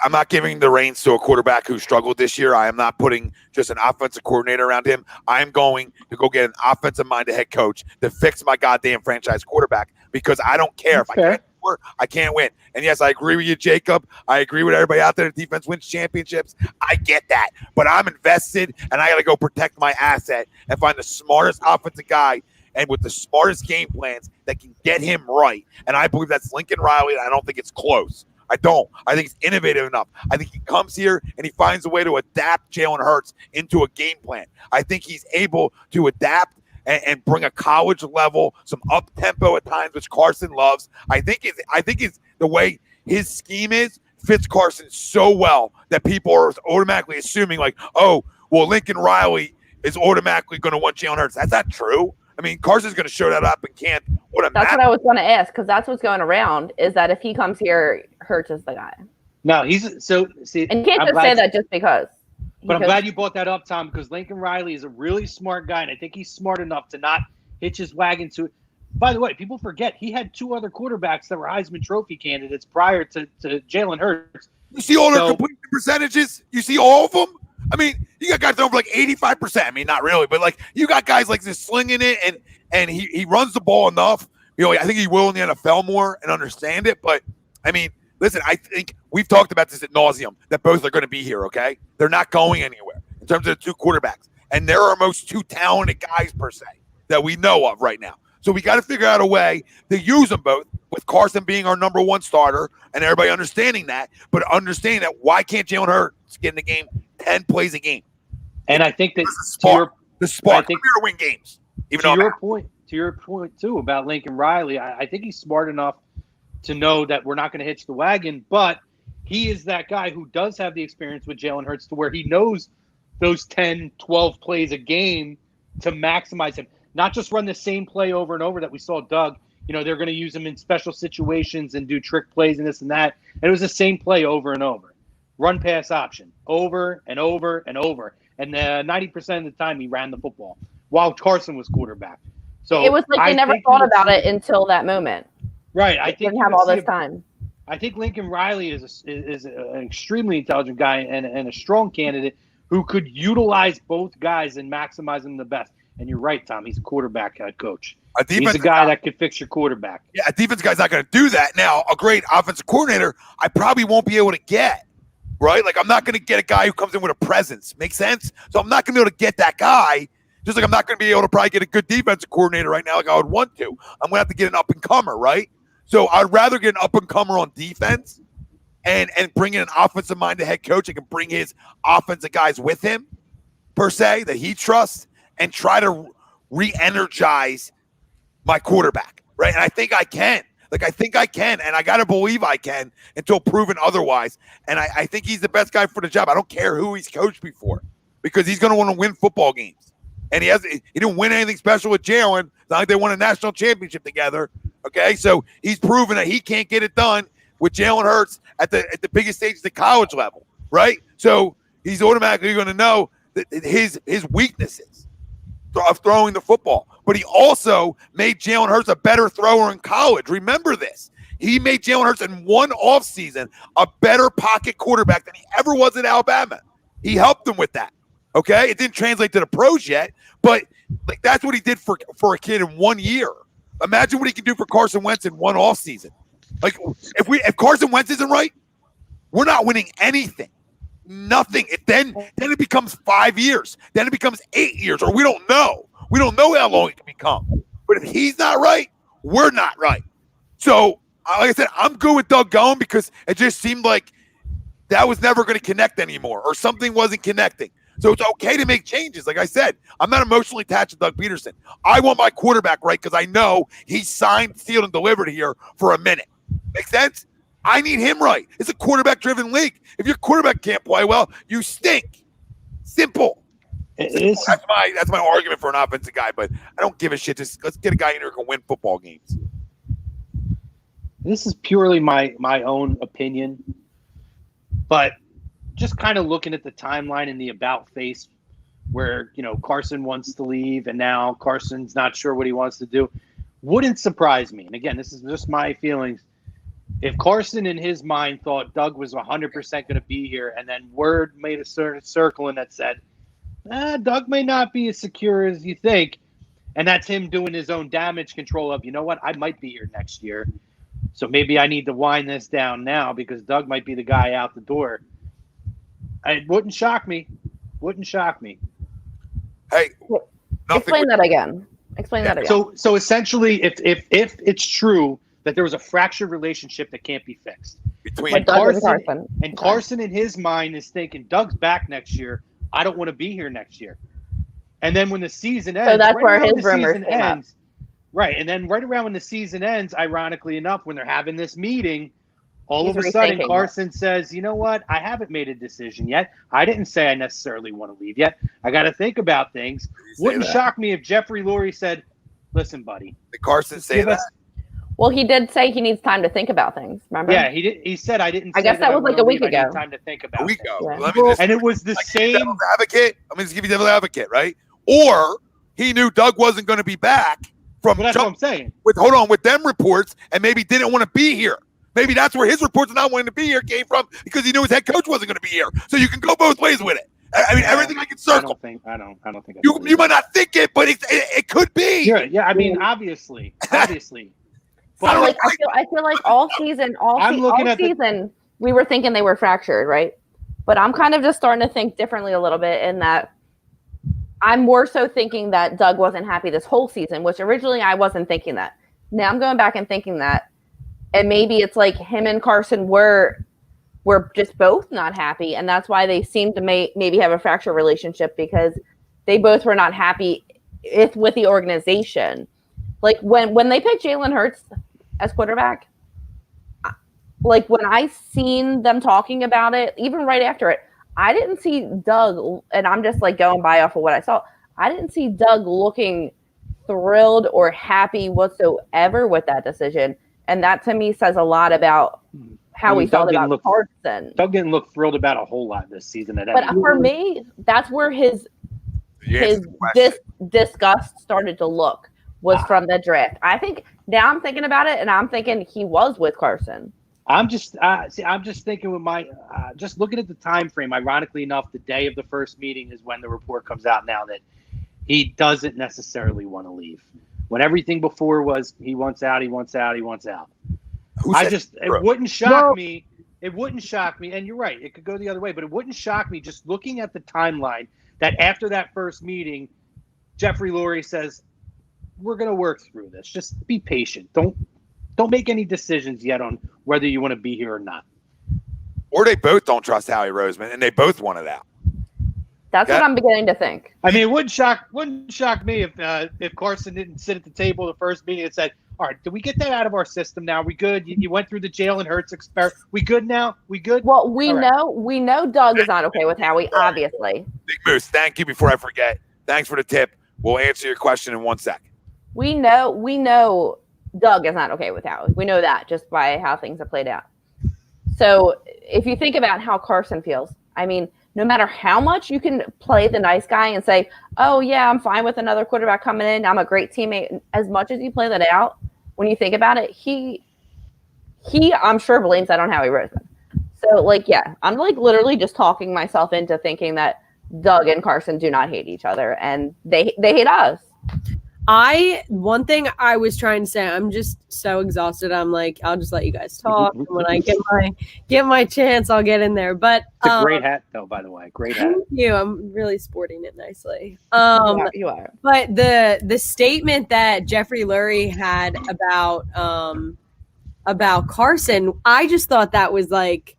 I'm not giving the reins to a quarterback who struggled this year. I am not putting just an offensive coordinator around him. I am going to go get an offensive-minded head coach to fix my goddamn franchise quarterback, because I don't care if I can't score, I can't win. And yes, I agree with you, Jacob. I agree with everybody out there. The defense wins championships. I get that. But I'm invested, and I got to go protect my asset and find the smartest offensive guy and with the smartest game plans that can get him right. And I believe that's Lincoln Riley, and I don't think it's close. I don't. I think he's innovative enough. I think he comes here and he finds a way to adapt Jalen Hurts into a game plan. I think he's able to adapt and bring a college level, some up tempo at times, which Carson loves. I think the way his scheme fits Carson so well that people are automatically assuming like, oh, well, Lincoln Riley is automatically going to want Jalen Hurts. That's not true. I mean, Carson's going to show that up and can't. That's what I was going to ask, because that's what's going around, is that if he comes here, Hurts is the guy. No, he's so see. And you can't just say that just because. But I'm glad you brought that up, Tom, because Lincoln Riley is a really smart guy, and I think he's smart enough to not hitch his wagon to it. By the way, people forget he had two other quarterbacks that were Heisman Trophy candidates prior to Jalen Hurts. You see all their completion percentages? You see all of them? I mean, you got guys over like 85%. I mean, not really, but like you got guys like just slinging it, and he runs the ball enough. You know, I think he will in the NFL more and understand it. But I mean, listen, I think we've talked about this ad nauseum that both are going to be here. Okay, they're not going anywhere in terms of the two quarterbacks, and they're our most two talented guys per se that we know of right now. So we got to figure out a way to use them both, with Carson being our number one starter and everybody understanding that, but understanding that why can't Jalen Hurts get in the game 10 plays a game? And I think that the spark. We're here to win games. To your point too about Lincoln Riley, I think he's smart enough to know that we're not going to hitch the wagon, but he is that guy who does have the experience with Jalen Hurts to where he knows those 10, 12 plays a game to maximize him. Not just run the same play over and over that we saw Doug. You know, they're going to use him in special situations and do trick plays and this and that. And it was the same play over and over. Run pass option over and over and over. And 90% of the time he ran the football while Carson was quarterback. So it was like they never thought about it until that moment. Right. I think didn't have all this time. I think Lincoln Riley is an extremely intelligent guy and a strong candidate who could utilize both guys and maximize them the best. And you're right, Tom. He's a quarterback coach. He's a guy that could fix your quarterback. Yeah, a defense guy's not going to do that. Now, a great offensive coordinator, I probably won't be able to get, right? Like, I'm not going to get a guy who comes in with a presence. Make sense? So I'm not going to be able to get that guy, just like I'm not going to be able to probably get a good defensive coordinator right now like I would want to. I'm going to have to get an up-and-comer, right? So I'd rather get an up-and-comer on defense and bring in an offensive-minded head coach that can bring his offensive guys with him, per se, that he trusts, and try to re-energize my quarterback, right? And I think I can. And I got to believe I can until proven otherwise. And I think he's the best guy for the job. I don't care who he's coached before, because he's going to want to win football games. And he didn't win anything special with Jalen. It's not like they won a national championship together, okay? So he's proven that he can't get it done with Jalen Hurts at the biggest stage of the college level, right? So he's automatically going to know that his weaknesses. of throwing the football. But he also made Jalen Hurts a better thrower in college. Remember this. He made Jalen Hurts in one offseason a better pocket quarterback than he ever was at Alabama. He helped them with that. Okay? It didn't translate to the pros yet, but like that's what he did for a kid in 1 year. Imagine what he can do for Carson Wentz in one offseason. Like if Carson Wentz isn't right, we're not winning anything. Nothing. Then it becomes 5 years. Then it becomes 8 years, or we don't know. We don't know how long it can become. But if he's not right, we're not right. So, like I said, I'm good with Doug going because it just seemed like that was never going to connect anymore, or something wasn't connecting. So it's okay to make changes. Like I said, I'm not emotionally attached to Doug Pederson. I want my quarterback right because I know he signed, sealed, and delivered here for a minute. Make sense? I need him right. It's a quarterback-driven league. If your quarterback can't play well, you stink. Simple. That's my argument for an offensive guy, but I don't give a shit. Just let's get a guy in here who can win football games. This is purely my own opinion, but just kind of looking at the timeline in the about face where, Carson wants to leave and now Carson's not sure what he wants to do, wouldn't surprise me. And again, this is just my feelings. If Carson in his mind thought Doug was 100% going to be here and then word made a certain circle and that said, Doug may not be as secure as you think, and that's him doing his own damage control of, you know what, I might be here next year. So maybe I need to wind this down now because Doug might be the guy out the door. It wouldn't shock me. Wouldn't shock me. Hey, explain that again. Explain that again. So essentially, if it's true that there was a fractured relationship that can't be fixed between Doug and Carson in his mind is thinking Doug's back next year. I don't want to be here next year. And then when the season ends, so that's where his rumors came up. Right, and then right around when the season ends, ironically enough, when they're having this meeting, all He's of a sudden rethinking Carson says, you know what? I haven't made a decision yet. I didn't say I necessarily want to leave yet. I got to think about things. Wouldn't shock me if Jeffrey Lurie said, listen, buddy. Did Carson say that? Well, he did say he needs time to think about things. Remember? Yeah, he did. He said I didn't. I guess that was like a week ago. I need time to think about a week things. ago. Yeah. Let me just, and it was the same. Devil's advocate. I'm going to give you devil's advocate, right? Or he knew Doug wasn't going to be back from. But that's what I'm saying. With them reports, and maybe didn't want to be here. Maybe that's where his reports of not wanting to be here came from because he knew his head coach wasn't going to be here. So you can go both ways with it. I mean, everything I can circle. I don't think. You might not think it, but it could be. Yeah. I mean, obviously. But I feel like all season, we were thinking they were fractured, right? But I'm kind of just starting to think differently a little bit in that I'm more so thinking that Doug wasn't happy this whole season, which originally I wasn't thinking that. Now I'm going back and thinking that, and maybe it's like him and Carson were just both not happy, and that's why they seem to maybe have a fractured relationship because they both were not happy with the organization. Like when they picked Jalen Hurts as quarterback, like when I seen them talking about it, even right after it, I didn't see Doug, and I'm just like going by off of what I saw. I didn't see Doug looking thrilled or happy whatsoever with that decision. And that to me says a lot about how he felt about Carson. Doug didn't look thrilled about a whole lot this season. But for me, that's where his disgust started to look. Was from the draft. I think now I'm thinking about it, and I'm thinking he was with Carson. I'm just thinking with my just looking at the time frame. Ironically enough, the day of the first meeting is when the report comes out. Now that he doesn't necessarily want to leave, when everything before was he wants out. It wouldn't shock me. It wouldn't shock me, and you're right. It could go the other way, but it wouldn't shock me just looking at the timeline that after that first meeting, Jeffrey Lurie says, we're going to work through this. Just be patient. Don't make any decisions yet on whether you want to be here or not. Or they both don't trust Howie Roseman, and they both want it out. That's what I'm beginning to think. I mean, it wouldn't shock me if Carson didn't sit at the table the first meeting and said, all right, did we get that out of our system now? We good? You went through the Jalen Hurts experiment. We good now? We good? Well, we know Doug is not okay with Howie, obviously. Big Moose, thank you. Before I forget, thanks for the tip. We'll answer your question in 1 second. We know Doug is not okay with Howie. We know that just by how things have played out. So if you think about how Carson feels, I mean, no matter how much you can play the nice guy and say, oh, yeah, I'm fine with another quarterback coming in. I'm a great teammate. As much as you play that out, when you think about it, he I'm sure blames that on Howie Roseman. So, like, yeah, I'm, like, literally just talking myself into thinking that Doug and Carson do not hate each other, and they hate us. One thing I was trying to say, I'm just so exhausted. I'm like, I'll just let you guys talk. And when I get my chance, I'll get in there. But It's a great hat, though. By the way, great hat. Thank you. I'm really sporting it nicely. You are. But the statement that Jeffrey Lurie had about Carson, I just thought that was like,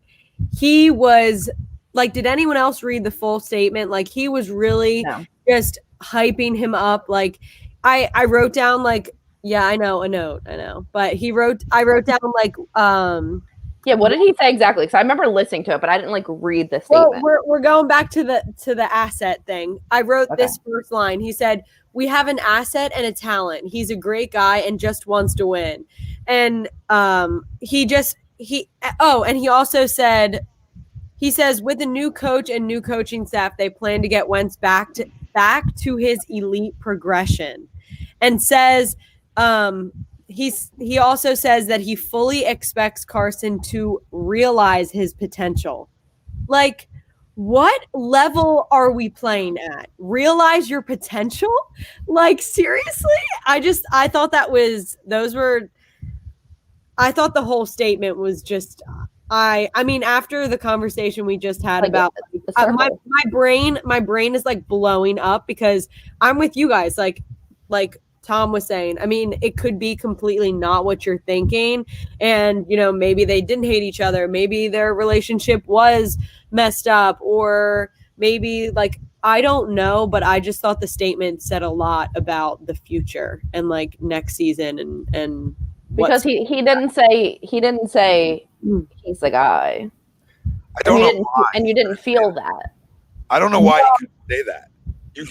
he was like, did anyone else read the full statement? Like, he was really just hyping him up. Like, I wrote down, like, yeah, I know. But I wrote down, like, yeah, what did he say exactly? Because I remember listening to it, but I didn't, like, read the statement. Well, we're going back to the asset thing. I wrote this first line. He said, we have an asset and a talent. He's a great guy and just wants to win. And he also said, he says, with a new coach and new coaching staff, they plan to get Wentz back to his elite progression. And says, he also says that he fully expects Carson to realize his potential. Like, what level are we playing at? Realize your potential? Like, seriously? I thought I thought the whole statement was just, I mean, after the conversation we just had, like, about my brain is like blowing up, because I'm with you guys. Like Tom was saying, I mean, it could be completely not what you're thinking. And, you know, maybe they didn't hate each other. Maybe their relationship was messed up, or maybe, like, I don't know, but I just thought the statement said a lot about the future and, like, next season and because he didn't say he's the guy. I don't know why. And you didn't feel that. I don't know why you couldn't say that.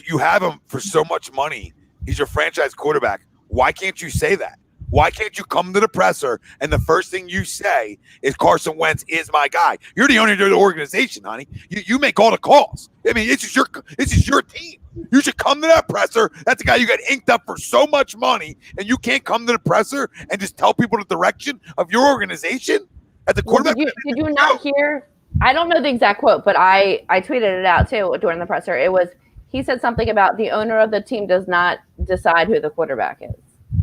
You have him for so much money. He's your franchise quarterback. Why can't you say that? Why can't you come to the presser and the first thing you say is Carson Wentz is my guy? You're the owner of the organization, honey. You make all the calls. I mean, this is your team. You should come to that presser. That's the guy you got inked up for so much money, and you can't come to the presser and just tell people the direction of your organization at the quarterback. Did you not hear? I don't know the exact quote, but I tweeted it out too during the presser. It was, he said something about the owner of the team does not decide who the quarterback is.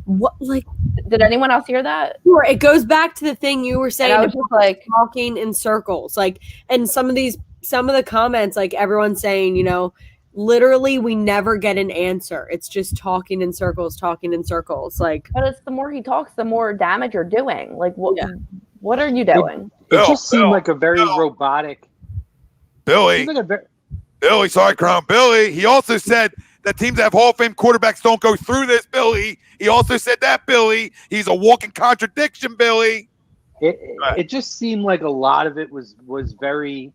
What, like, did anyone else hear that? Sure. It goes back to the thing you were saying. I was just like talking in circles, like, and some of the comments, like, everyone's saying, you know, literally we never get an answer. It's just talking in circles. Like, but it's the more he talks, the more damage you're doing. Like, what are you doing? It just seemed like a very robotic. Billy. Billy, sorry, Crown. Billy, he also said that teams that have Hall of Fame quarterbacks don't go through this, Billy. He also said that, Billy. He's a walking contradiction, Billy. It just seemed like a lot of it was very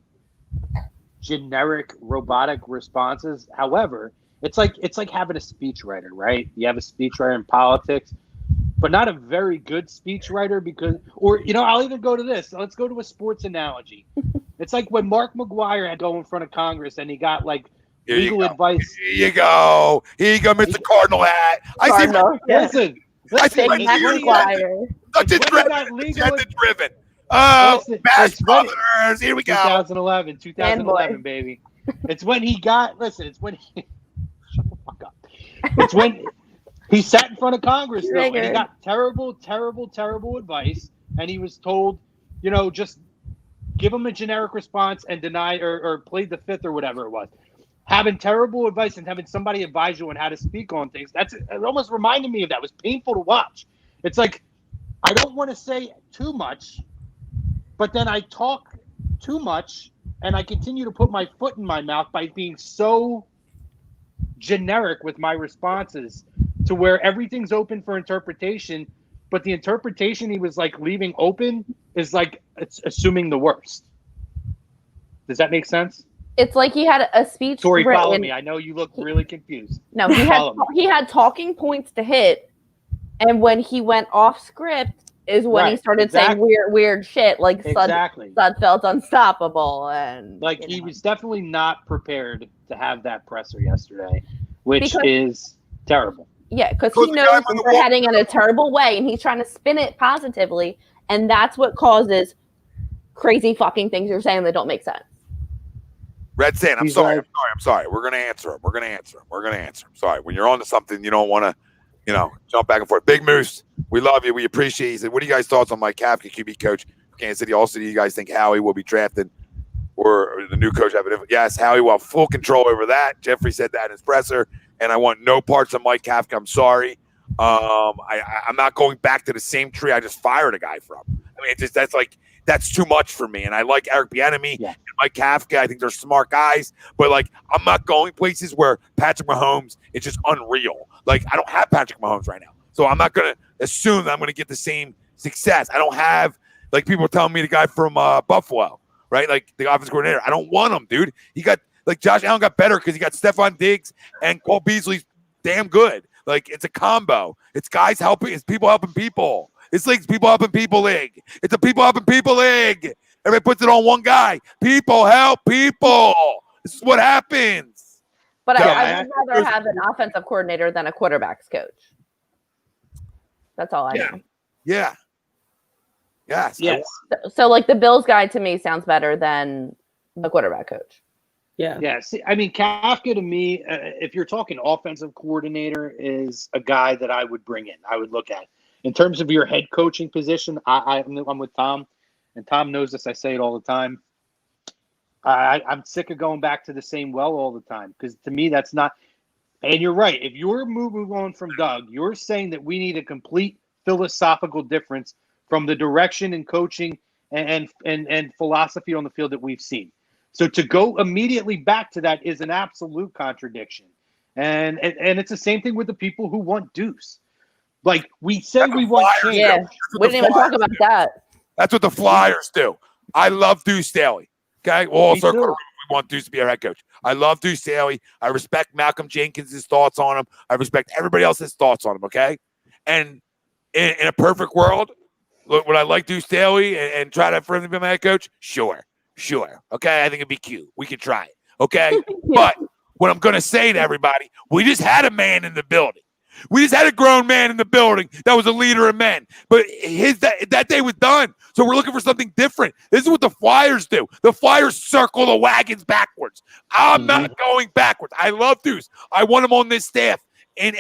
generic, robotic responses. However, it's like having a speechwriter, right? You have a speechwriter in politics, but not a very good speechwriter I'll even go to this. Let's go to a sports analogy. It's like when Mark McGuire had to go in front of Congress and he got, like, legal advice. Here you go, Mr. Cardinal hat. Listen, driven. Oh, Bash Brothers. Here we go. 2011, baby. It's when he got. Listen, it's when he. Shut the fuck up. It's when he sat in front of Congress, though, and he got terrible advice, and he was told, you know, just give him a generic response and deny or plead the fifth or whatever it was. Having terrible advice and having somebody advise you on how to speak on things, it almost reminded me of that. It was painful to watch. It's like, I don't want to say too much, but then I talk too much and I continue to put my foot in my mouth by being so generic with my responses to where everything's open for interpretation, but the interpretation he was, like, leaving open is like it's assuming the worst. Does that make sense? It's like he had a speech. Tori, follow me. I know you look really confused. No, he had talking points to hit, and when he went off script, is when he Right, started saying weird shit like Exactly. Sudfeld's unstoppable and Like he was definitely not prepared to have that presser yesterday, which Because- is terrible. Yeah, because Because he the guy knows on the we're wall- heading in a terrible way, and he's trying to spin it positively, and that's what causes crazy fucking things you're saying that don't make sense. Red saying, I'm He's sorry. like- I'm sorry. We're gonna answer him. We're gonna answer him. Sorry. When you're on to something, you don't want to, jump back and forth. Big Moose, we love you. We appreciate you. He said, what are you guys' thoughts on Mike Kafka, QB coach for Kansas City? Also, do you guys think Howie will be drafted or the new coach have it? Yes, Howie will have full control over that. Jeffrey said that in his presser, and I want no parts of Mike Kafka. I'm sorry. I'm not going back to the same tree I just fired a guy from. I mean, that's too much for me. And I like Eric Bieniemy and Mike Kafka. I think they're smart guys, but I'm not going places where Patrick Mahomes is just unreal. I don't have Patrick Mahomes right now, so I'm not going to assume that I'm going to get the same success. I don't have people are telling me the guy from Buffalo, right? The offensive coordinator. I don't want him, dude. He got Josh Allen got better because he got Stephon Diggs and Cole Beasley's damn good. It's a combo. It's guys helping. It's people helping people. This league's people helping people league. It's a people helping people league. Everybody puts it on one guy. People help people. This is what happens. But Yeah, I would rather have an offensive coordinator than a quarterback's coach. That's all I know. Yeah. Yes. Yes. So the Bills guy to me sounds better than the quarterback coach. Yeah. Yeah. See, I mean, Kafka to me, if you're talking offensive coordinator, is a guy that I would bring in. I would look at. In terms of your head coaching position, I'm with Tom, and Tom knows this. I say it all the time. I'm sick of going back to the same well all the time because to me that's not. And you're right. If you're moving on from Doug, you're saying that we need a complete philosophical difference from the direction and coaching and philosophy on the field that we've seen. So to go immediately back to that is an absolute contradiction. And it's the same thing with the people who want Deuce. We say we want change. Yeah, we didn't even talk about that. That's what the Flyers do. I love Deuce Staley. Okay, we'll all circle around. We want Deuce to be our head coach. I love Deuce Staley. I respect Malcolm Jenkins' thoughts on him. I respect everybody else's thoughts on him. Okay, and in a perfect world, would I like Deuce Staley and try to for him to be my head coach? Sure. Okay, I think it'd be cute. We could try it. Okay, but what I'm gonna say to everybody, we just had a man in the building. We just had a grown man in the building that was a leader of men. But that day was done. So we're looking for something different. This is what the Flyers do. The Flyers circle the wagons backwards. I'm not going backwards. I love Deuce. I want him on this staff. And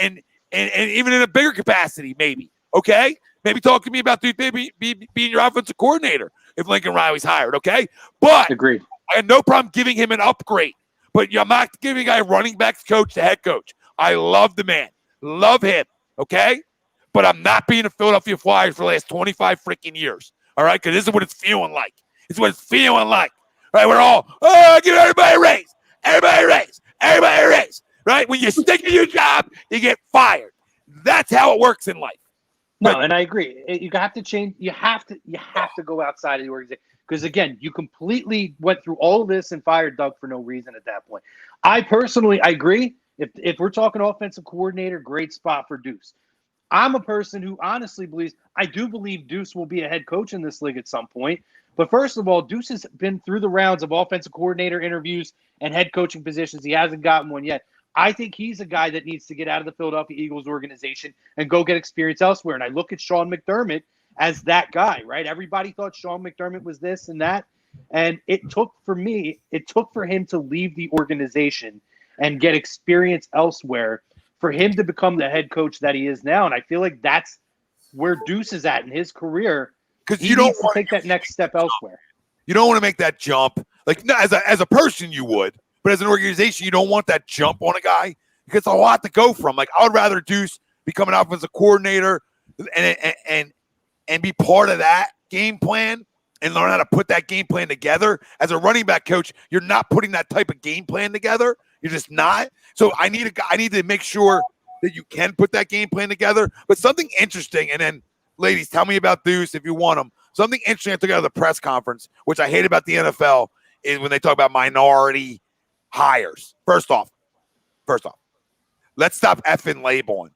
even in a bigger capacity, maybe. Okay? Maybe talk to me about Deuce being your offensive coordinator if Lincoln Riley's hired. Okay? But Agreed. I had no problem giving him an upgrade. But I'm not giving a guy running backs coach to head coach. I love the man. Love him, okay? But I'm not being a Philadelphia Flyers for the last 25 freaking years, all right? Because this is what it's feeling like. It's what it's feeling like, right? We're all, give everybody a raise. Everybody a raise. Everybody a raise, right? When you stick to your job, you get fired. That's how it works in life. No, and I agree. You have to change. You have to go outside of the organization because again, you completely went through all of this and fired Doug for no reason at that point. I agree. If we're talking offensive coordinator, great spot for Deuce. I'm a person who honestly believes I do believe Deuce will be a head coach in this league at some point. But first of all, Deuce has been through the rounds of offensive coordinator interviews and head coaching positions. He hasn't gotten one yet. I think he's a guy that needs to get out of the Philadelphia Eagles organization and go get experience elsewhere. And I look at Sean McDermott as that guy, right? Everybody thought Sean McDermott was this and that. And it took for him to leave the organization and get experience elsewhere for him to become the head coach that he is now. And I feel like that's where Deuce is at in his career. Because you don't want to take that next step elsewhere. You don't want to make that jump. As a person, you would. But as an organization, you don't want that jump on a guy. Because it's a lot to go from. I would rather Deuce become an offensive coordinator and be part of that game plan and learn how to put that game plan together. As a running back coach, you're not putting that type of game plan together. You're just not. So I need to make sure that you can put that game plan together. But something interesting, and then, ladies, tell me about Deuce if you want him. Something interesting I took out of the press conference, which I hate about the NFL, is when they talk about minority hires. First off, let's stop effing labeling.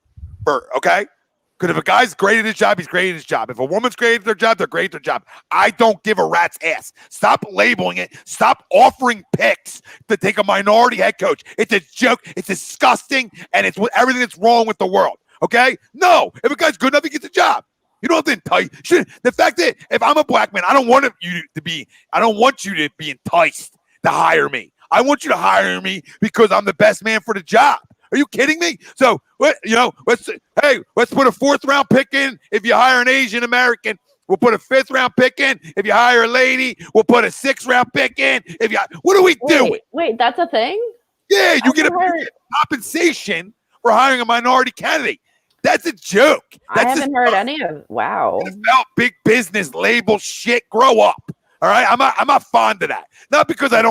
Okay? Because if a guy's great at his job, he's great at his job. If a woman's great at their job, they're great at their job. I don't give a rat's ass. Stop labeling it. Stop offering picks to take a minority head coach. It's a joke. It's disgusting, and it's everything that's wrong with the world. Okay? No. If a guy's good enough, he gets a job. You don't have to entice. The fact that if I'm a black man, I don't want you to be enticed to hire me. I want you to hire me because I'm the best man for the job. Are you kidding me? So, let's put a 4th round pick in if you hire an Asian American. We'll put a 5th round pick in if you hire a lady. We'll put a 6th round pick in if you. What are we doing? Wait, that's a thing? Yeah, you get compensation for hiring a minority candidate. That's a joke. I haven't heard any of. Wow. NFL big business label shit. Grow up. All right, I'm not fond of that. Not because I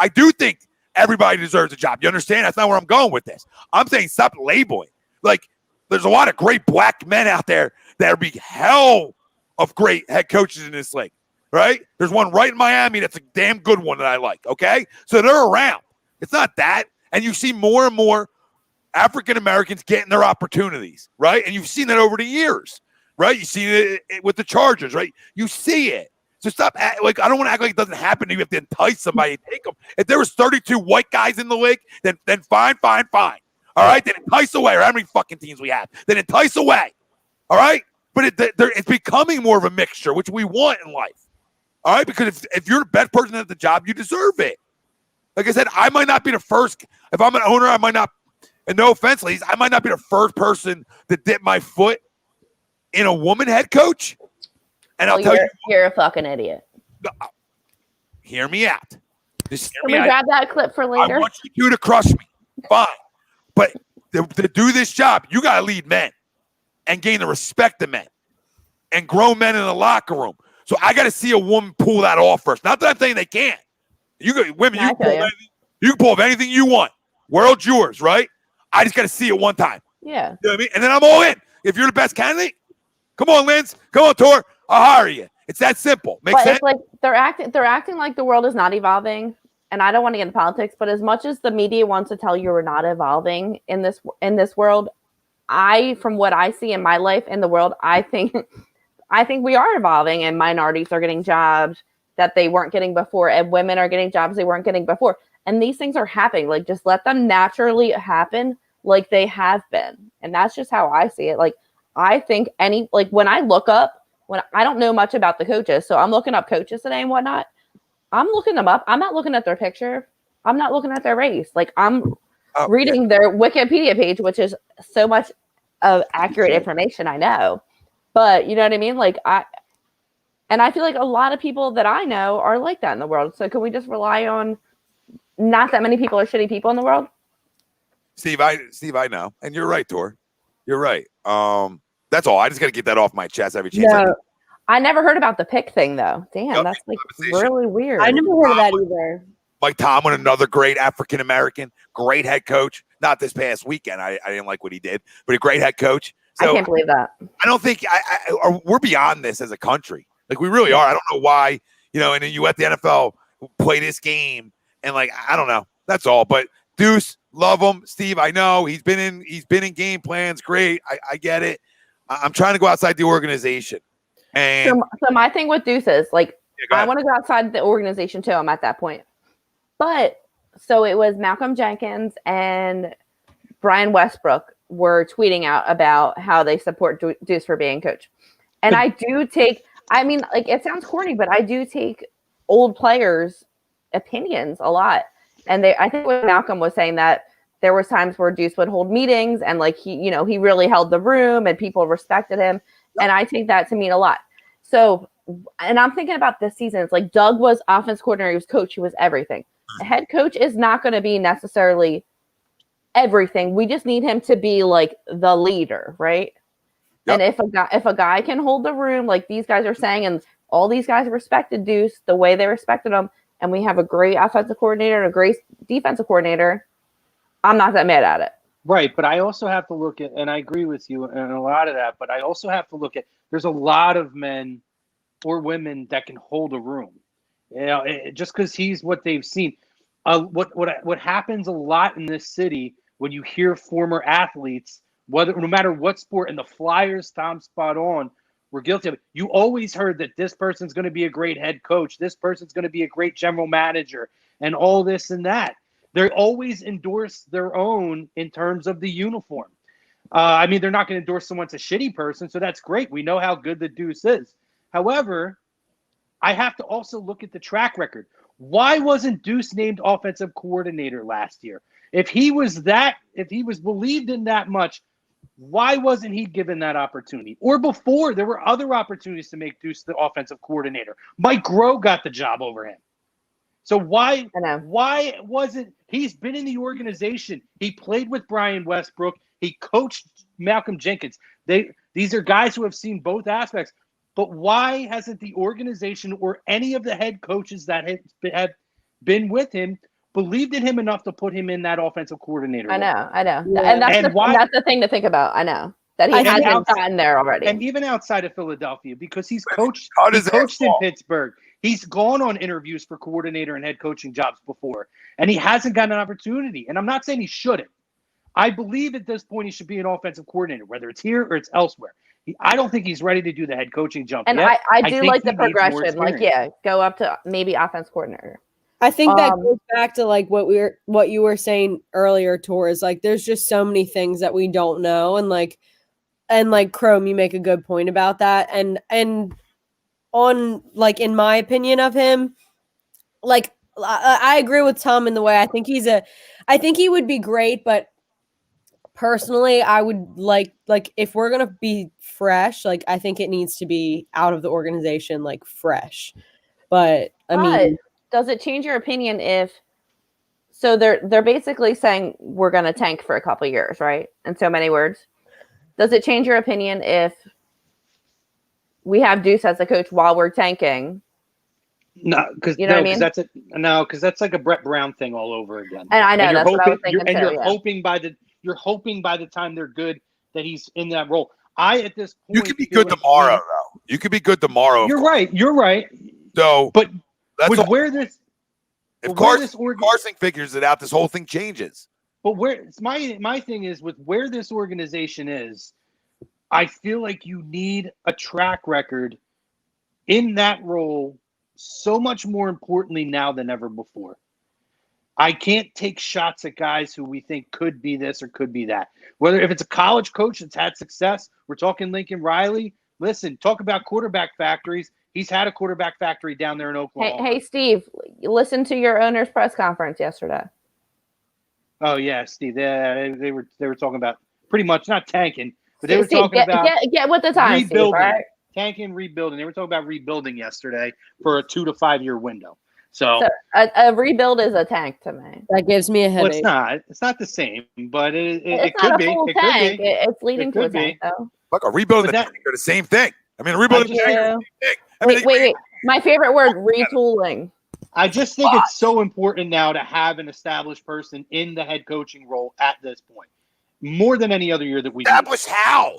do think everybody deserves a job. You understand? That's not where I'm going with this. I'm saying stop labeling. Like, there's a lot of great black men out there that are hell of great head coaches in this league, right? There's one right in Miami that's a damn good one that I like, okay? So they're around. It's not that. And you see more and more African Americans getting their opportunities, right? And you've seen that over the years, right? You've seen it with the Chargers, right? You see it. So stop, I don't want to act like it doesn't happen to you. You have to entice somebody to take them. If there was 32 white guys in the league, then fine. All right? Then entice away. Or how many fucking teams we have? Then entice away. All right? But it's becoming more of a mixture, which we want in life. All right? Because if you're the best person at the job, you deserve it. Like I said, I might not be the first. If I'm an owner, I might not, and no offense, ladies, I might not be the first person to dip my foot in a woman head coach. And I'll tell you, you're a fucking idiot. Hear me out. Just hear Can me we out. grab that clip for later? I want you to crush me. Fine. But to do this job, you got to lead men and gain the respect of men and grown men in the locker room. So I got to see a woman pull that off first. Not that I'm saying they can't. Women, you can pull off anything you want. World's yours, right? I just got to see it one time. Yeah. You know what I mean? And then I'm all in. If you're the best candidate, come on, Linz. Come on, Tor. I'll hire you. It's that simple. Makes sense? It's like they're acting like the world is not evolving. And I don't want to get into politics, but as much as the media wants to tell you we're not evolving in this world, from what I see in my life in the world, I think we are evolving, and minorities are getting jobs that they weren't getting before, and women are getting jobs they weren't getting before. And these things are happening. Like, just let them naturally happen like they have been. And that's just how I see it. Like, I think when I look up, when I don't know much about the coaches, so I'm looking up coaches today and whatnot, I'm looking them up. I'm not looking at their picture. I'm not looking at their race. Like, I'm reading their Wikipedia page, which is so much of accurate information, I know. But you know what I mean? Like, I feel like a lot of people that I know are like that in the world. So can we just rely on not that many people are shitty people in the world? Steve, I know. And you're right, Tor. You're right. That's all. I just got to get that off my chest every chance. No. I never heard about the pick thing, though. Damn, that's like really weird. I never heard of that either. Mike Tomlin, another great African-American, great head coach. Not this past weekend. I didn't like what he did, but a great head coach. So I can't believe that. I don't think we're beyond this as a country. Like, we really are. I don't know why, and then you let the NFL play this game. And, like, I don't know. That's all. But Deuce, love him. Steve, I know. He's been in game plans. Great. I get it. I'm trying to go outside the organization. And so my thing with Deuce is, like, I want to go outside the organization too. I'm at that point. But so it was Malcolm Jenkins and Brian Westbrook were tweeting out about how they support Deuce for being coach. And I do take, I mean, like, it sounds corny, but I do take old players' opinions a lot. And I think what Malcolm was saying, that there was times where Deuce would hold meetings and, like, he really held the room and people respected him. And I take that to mean a lot. So, and I'm thinking about this season. It's like Doug was offense coordinator, he was coach, he was everything. A head coach is not going to be necessarily everything. We just need him to be, like, the leader, right? Yep. And if a guy can hold the room, like these guys are saying, and all these guys respected Deuce the way they respected him, and we have a great offensive coordinator and a great defensive coordinator, I'm not that mad at it. Right, but I also have to look at, and I agree with you in a lot of that, but I also have to look at, there's a lot of men or women that can hold a room. Just because he's what they've seen. What happens a lot in this city when you hear former athletes no matter what sport, and the Flyers, Tom, spot on, were guilty of it. You always heard that this person's going to be a great head coach. This person's going to be a great general manager and all this and that. They always endorse their own in terms of the uniform. I mean, they're not going to endorse someone's a shitty person, so that's great. We know how good the Deuce is. However, I have to also look at the track record. Why wasn't Deuce named offensive coordinator last year? If he was believed in that much, why wasn't he given that opportunity? Or before, there were other opportunities to make Deuce the offensive coordinator. Mike Groh got the job over him. So why wasn't he's been in the organization? He played with Brian Westbrook. He coached Malcolm Jenkins. These are guys who have seen both aspects. But why hasn't the organization or any of the head coaches that have been with him believed in him enough to put him in that offensive coordinator role? I know. Yeah. And that's the thing to think about. I know that he hasn't gotten there already. And even outside of Philadelphia, because he's coached in Pittsburgh. He's gone on interviews for coordinator and head coaching jobs before, and he hasn't gotten an opportunity. And I'm not saying he shouldn't. I believe at this point he should be an offensive coordinator, whether it's here or it's elsewhere. I don't think he's ready to do the head coaching jump and yet. I do like the progression. Like, go up to maybe offense coordinator. I think that goes back to like what you were saying earlier, Tor, is like there's just so many things that we don't know, and like Chrome, you make a good point about that, and on like in my opinion of him, like I agree with Tom in the way I think he would be great, but personally I would like if we're gonna be fresh, like I think it needs to be out of the organization, like fresh. But I mean, does it change your opinion if so they're basically saying we're gonna tank for a couple of years, right? In so many words. Does it change your opinion if we have Deuce as a coach while we're tanking? No, because you know what I mean? Because that's like a Brett Brown thing all over again. And I know that's what I was thinking too. You're hoping by the time they're good that he's in that role. At this point, you could be good tomorrow, though. You could be good tomorrow. You're right. So, but that's if Carson figures it out, this whole thing changes. But my thing is with where this organization is, I feel like you need a track record in that role so much more importantly now than ever before. I can't take shots at guys who we think could be this or could be that. Whether if it's a college coach that's had success, we're talking Lincoln Riley. Listen, talk about quarterback factories. He's had a quarterback factory down there in Oklahoma. Hey, Steve, listen to your owner's press conference yesterday. Oh yeah, Steve. They were talking about pretty much not tanking, but they were talking about get with the time, rebuilding, Steve, right? Tanking, rebuilding. They were talking about rebuilding yesterday for a 2 to 5 year window. So a rebuild is a tank to me. That gives me a headache. Well, it's not the same, but it could could be. It could be. It's leading to a tank, though. Look, a rebuild and a tank are the same thing. I mean, a rebuild and a tank are the same thing. Wait. My favorite word, retooling. I just think it's so important now to have an established person in the head coaching role at this point, more than any other year that we established. How?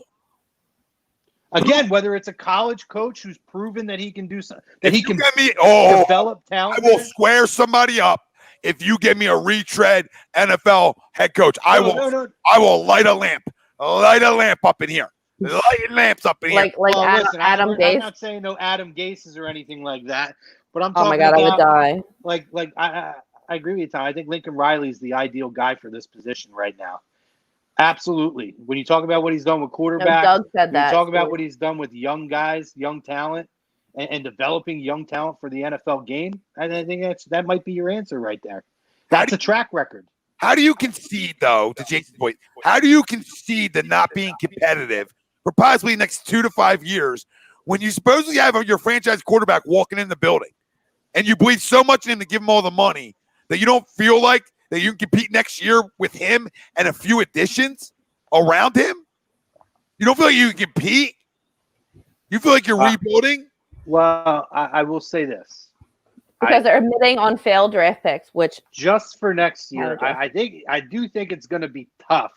Again, whether it's a college coach who's proven that he can do something, that he can develop talent. I will square somebody up if you give me a retread NFL head coach. I will light a lamp. Light a lamp up in here. Lighting lamps up in here. Like Adam Gase. I'm not saying no Adam Gases or anything like that, but I'm talking oh my God, about, I would die. I agree with you, Tom. I think Lincoln Riley's the ideal guy for this position right now. Absolutely. When you talk about what he's done with quarterbacks, Doug said that. You talk about what he's done with young guys, young talent, and developing young talent for the NFL game. And I think that might be your answer right there. That's a track record. How do you concede, though, to Jason's point? How do you concede to not being competitive for possibly the next 2 to 5 years when you supposedly have your franchise quarterback walking in the building and you believe so much in him to give him all the money that you don't feel like that you can compete next year with him and a few additions around him? You don't feel like you can compete? You feel like you're rebuilding? Well, I will say this. Because they're admitting on failed draft picks, which just for next year, I do think it's going to be tough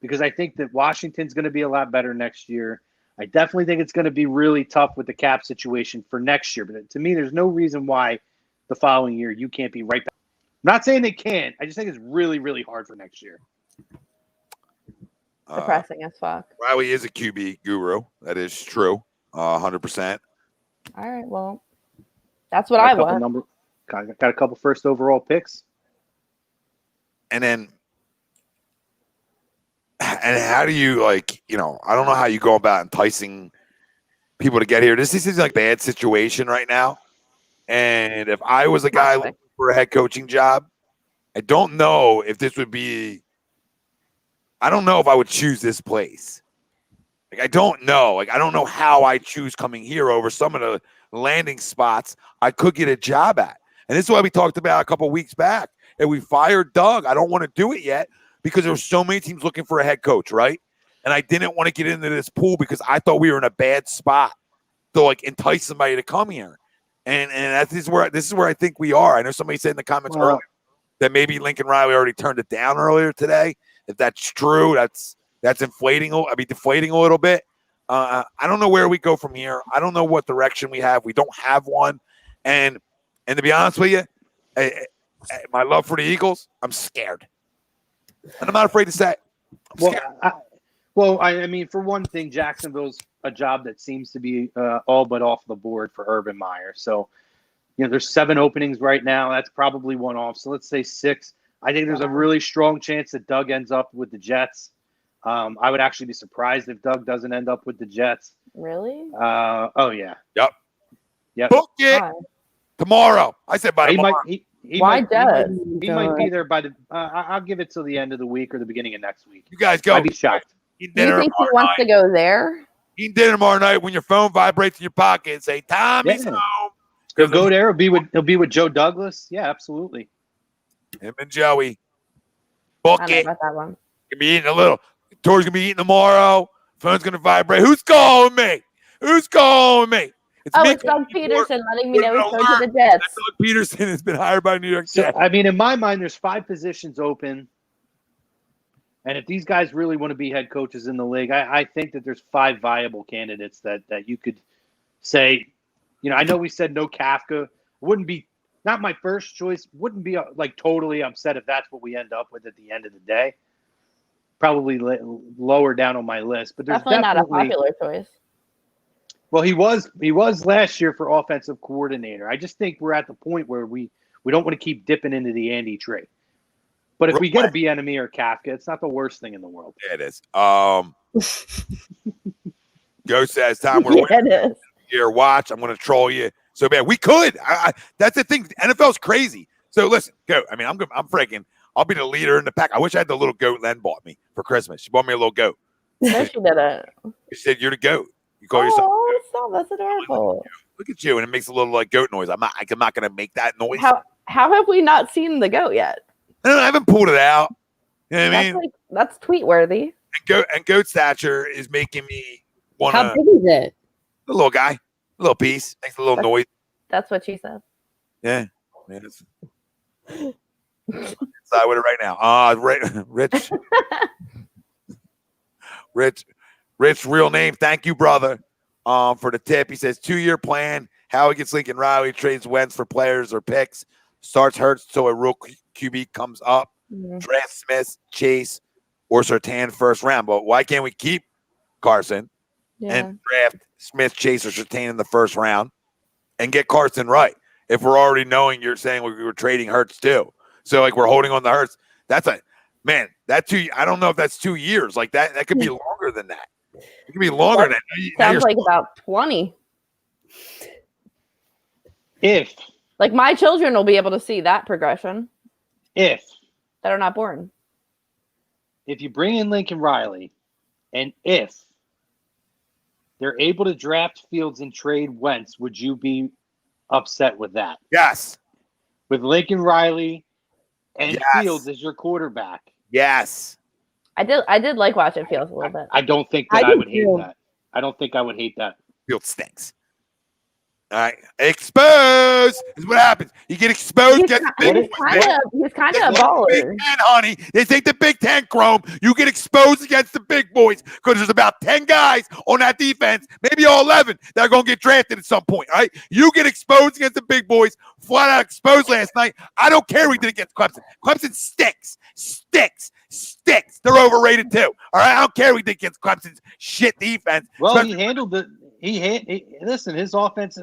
because I think that Washington's going to be a lot better next year. I definitely think it's going to be really tough with the cap situation for next year. But to me, there's no reason why the following year you can't be right back. I'm not saying they can't. I just think it's really, really hard for next year. Depressing as fuck. Riley is a QB guru. That is true. 100%. All right, well, that's what I want. Got a couple first overall picks. And then, and how do you I don't know how you go about enticing people to get here. This seems like a bad situation right now. And if I was a guy looking for a head coaching job, I don't know if this would be, I don't know if I would choose this place. I don't know. I don't know how I choose coming here over some of the landing spots I could get a job at. And this is why we talked about a couple of weeks back. And we fired Doug. I don't want to do it yet because there were so many teams looking for a head coach, right? And I didn't want to get into this pool because I thought we were in a bad spot to entice somebody to come here. And this is where I think we are. I know somebody said in the comments earlier that maybe Lincoln Riley already turned it down earlier today. If that's true, that's deflating a little bit. I don't know where we go from here. I don't know what direction we have. We don't have one. And to be honest with you, my love for the Eagles, I'm scared. And I'm not afraid to say it. I mean, for one thing, Jacksonville's a job that seems to be all but off the board for Urban Meyer. So, there's 7 openings right now. That's probably one off. So let's say 6. I think there's a really strong chance that Doug ends up with the Jets. I would actually be surprised if Doug doesn't end up with the Jets. Really? Oh, yeah. Yep. Book it tomorrow. I said by tomorrow. He might be there by the I'll give it till the end of the week or the beginning of next week. You guys go. I'd be shocked. Do you think he wants to go there? Eat dinner tomorrow night when your phone vibrates in your pocket and say, Tommy's home. He'll go there. He'll be with Joe Douglas. Yeah, absolutely. Him and Joey. Book I it. know about that one. Gonna be eating a little. Tori's gonna be eating tomorrow. Phone's gonna vibrate. Who's calling me? It's Doug Pederson letting me know he's going to the Jets. Doug Pederson has been hired by New York Jets. So, I mean, in my mind, there's 5 positions open. And if these guys really want to be head coaches in the league, I think that there's 5 viable candidates that you could say, I know we said no Kafka. Wouldn't be, not my first choice. Wouldn't be totally upset if that's what we end up with at the end of the day. Probably lower down on my list. But there's definitely not a popular choice. Well, he was last year for offensive coordinator. I just think we're at the point where we don't want to keep dipping into the Andy tree. But if we get a Bieniemy or Kafka, it's not the worst thing in the world. Yeah, it is. Go says, Tom, we're winning. Here, watch. I'm going to troll you. So, man, we could. That's the thing. NFL's crazy. So, listen, go. I mean, I'm freaking. I'll be the leader in the pack. I wish I had the little goat Len bought me for Christmas. She bought me a little goat. No, she didn't. She said, you're the goat. You call yourself. Oh, stop. That's adorable. Look at you. And it makes a little goat noise. I'm not going to make that noise. How have we not seen the goat yet? I haven't pulled it out. You know what I mean? That's tweet worthy. And goat stature is making me want to. How big is it? A little guy, a little piece, makes a little noise. That's what she said. Yeah. Inside with it right now. Rich, real name. Thank you, brother, for the tip. He says 2-year plan. Howie gets Lincoln Riley, trades Wentz for players or picks, starts Hurts till a real QB comes up, draft Smith, Chase, or Surtain first round. But why can't we keep Carson and draft Smith, Chase, or Surtain in the first round and get Carson right? If we're already knowing you're saying we were trading Hurts too. So we're holding on to Hurts. That's I don't know if that's 2 years. That could be longer than that. It could be longer than that. Sounds like about 20. If my children will be able to see that progression. That are not born. If you bring in Lincoln Riley, and if they're able to draft Fields and trade Wentz, would you be upset with that? Yes. With Lincoln Riley and Fields as your quarterback. Yes. I did like watching Fields a little bit. I don't think that I would hate that. I don't think I would hate that. Fields stinks. All right, exposed is what happens. You get exposed. He's kind of a baller. Big Ten, honey. This ain't the Big Ten, Chrome. You get exposed against the big boys because there's about 10 guys on that defense, maybe all 11, that are going to get drafted at some point. All right, you get exposed against the big boys. Flat out exposed last night. I don't care what we did against Clemson. Clemson stinks. They're overrated too. All right, I don't care. We think it's Clemson's shit defense. Well, he handled it. Listen, his offense.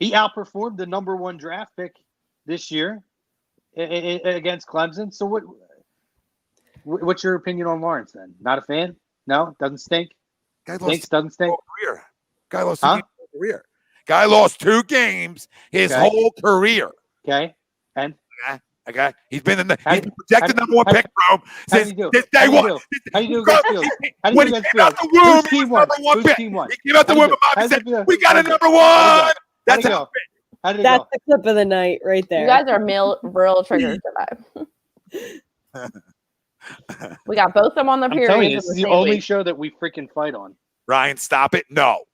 He outperformed the number 1 draft pick this year against Clemson. So what's your opinion on Lawrence then? Not a fan? No, doesn't stink. Doesn't stink. Guy lost 2 games his career. Guy lost 2 games his whole career. Okay, and okay, he's been projected number 1 pick, bro. Since day one. How do you do against Fields? When he came out the womb, he was number 1 pick. He came out the womb, and Bobby said, "We got a number 1." That's how. How did it That's go? the clip of the night right there. You guys are real triggers today. We got both of them on the I'm period. telling you, this is the only show that we freaking fight on. Ryan, stop it. No.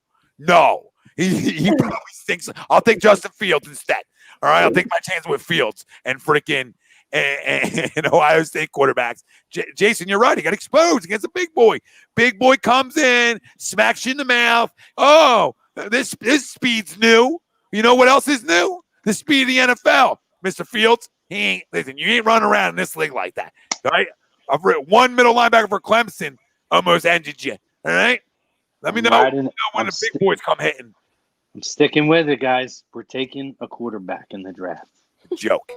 He probably thinks I'll take Justin Fields instead. All right, I'll take my chance with Fields and freaking and Ohio State quarterbacks. Jason, you're right. He got exposed against a big boy. Big boy comes in, smacks you in the mouth. Oh, this speed's new. You know what else is new? The speed of the NFL. Mr. Fields, you ain't running around in this league like that. All right? I've written 1 middle linebacker for Clemson almost ended you. All right? Let me know when the big boys come hitting. I'm sticking with it, guys. We're taking a quarterback in the draft. Joke.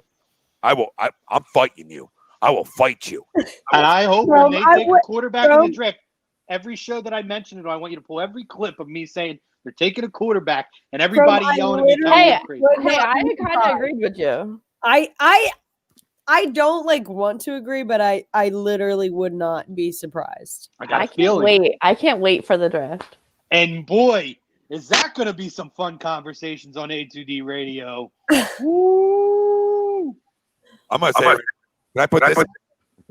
I'm fighting you. I will fight you. And I hope when they take a quarterback in the draft, every show that I mentioned it, I want you to pull every clip of me saying they're taking a quarterback and everybody yelling at me. Hey, I kind of agreed with you. I don't want to agree, but I literally would not be surprised. I can't wait. I can't wait for the draft. And boy, is that going to be some fun conversations on A2D Radio. Woo! I'm going to say, can I put this in?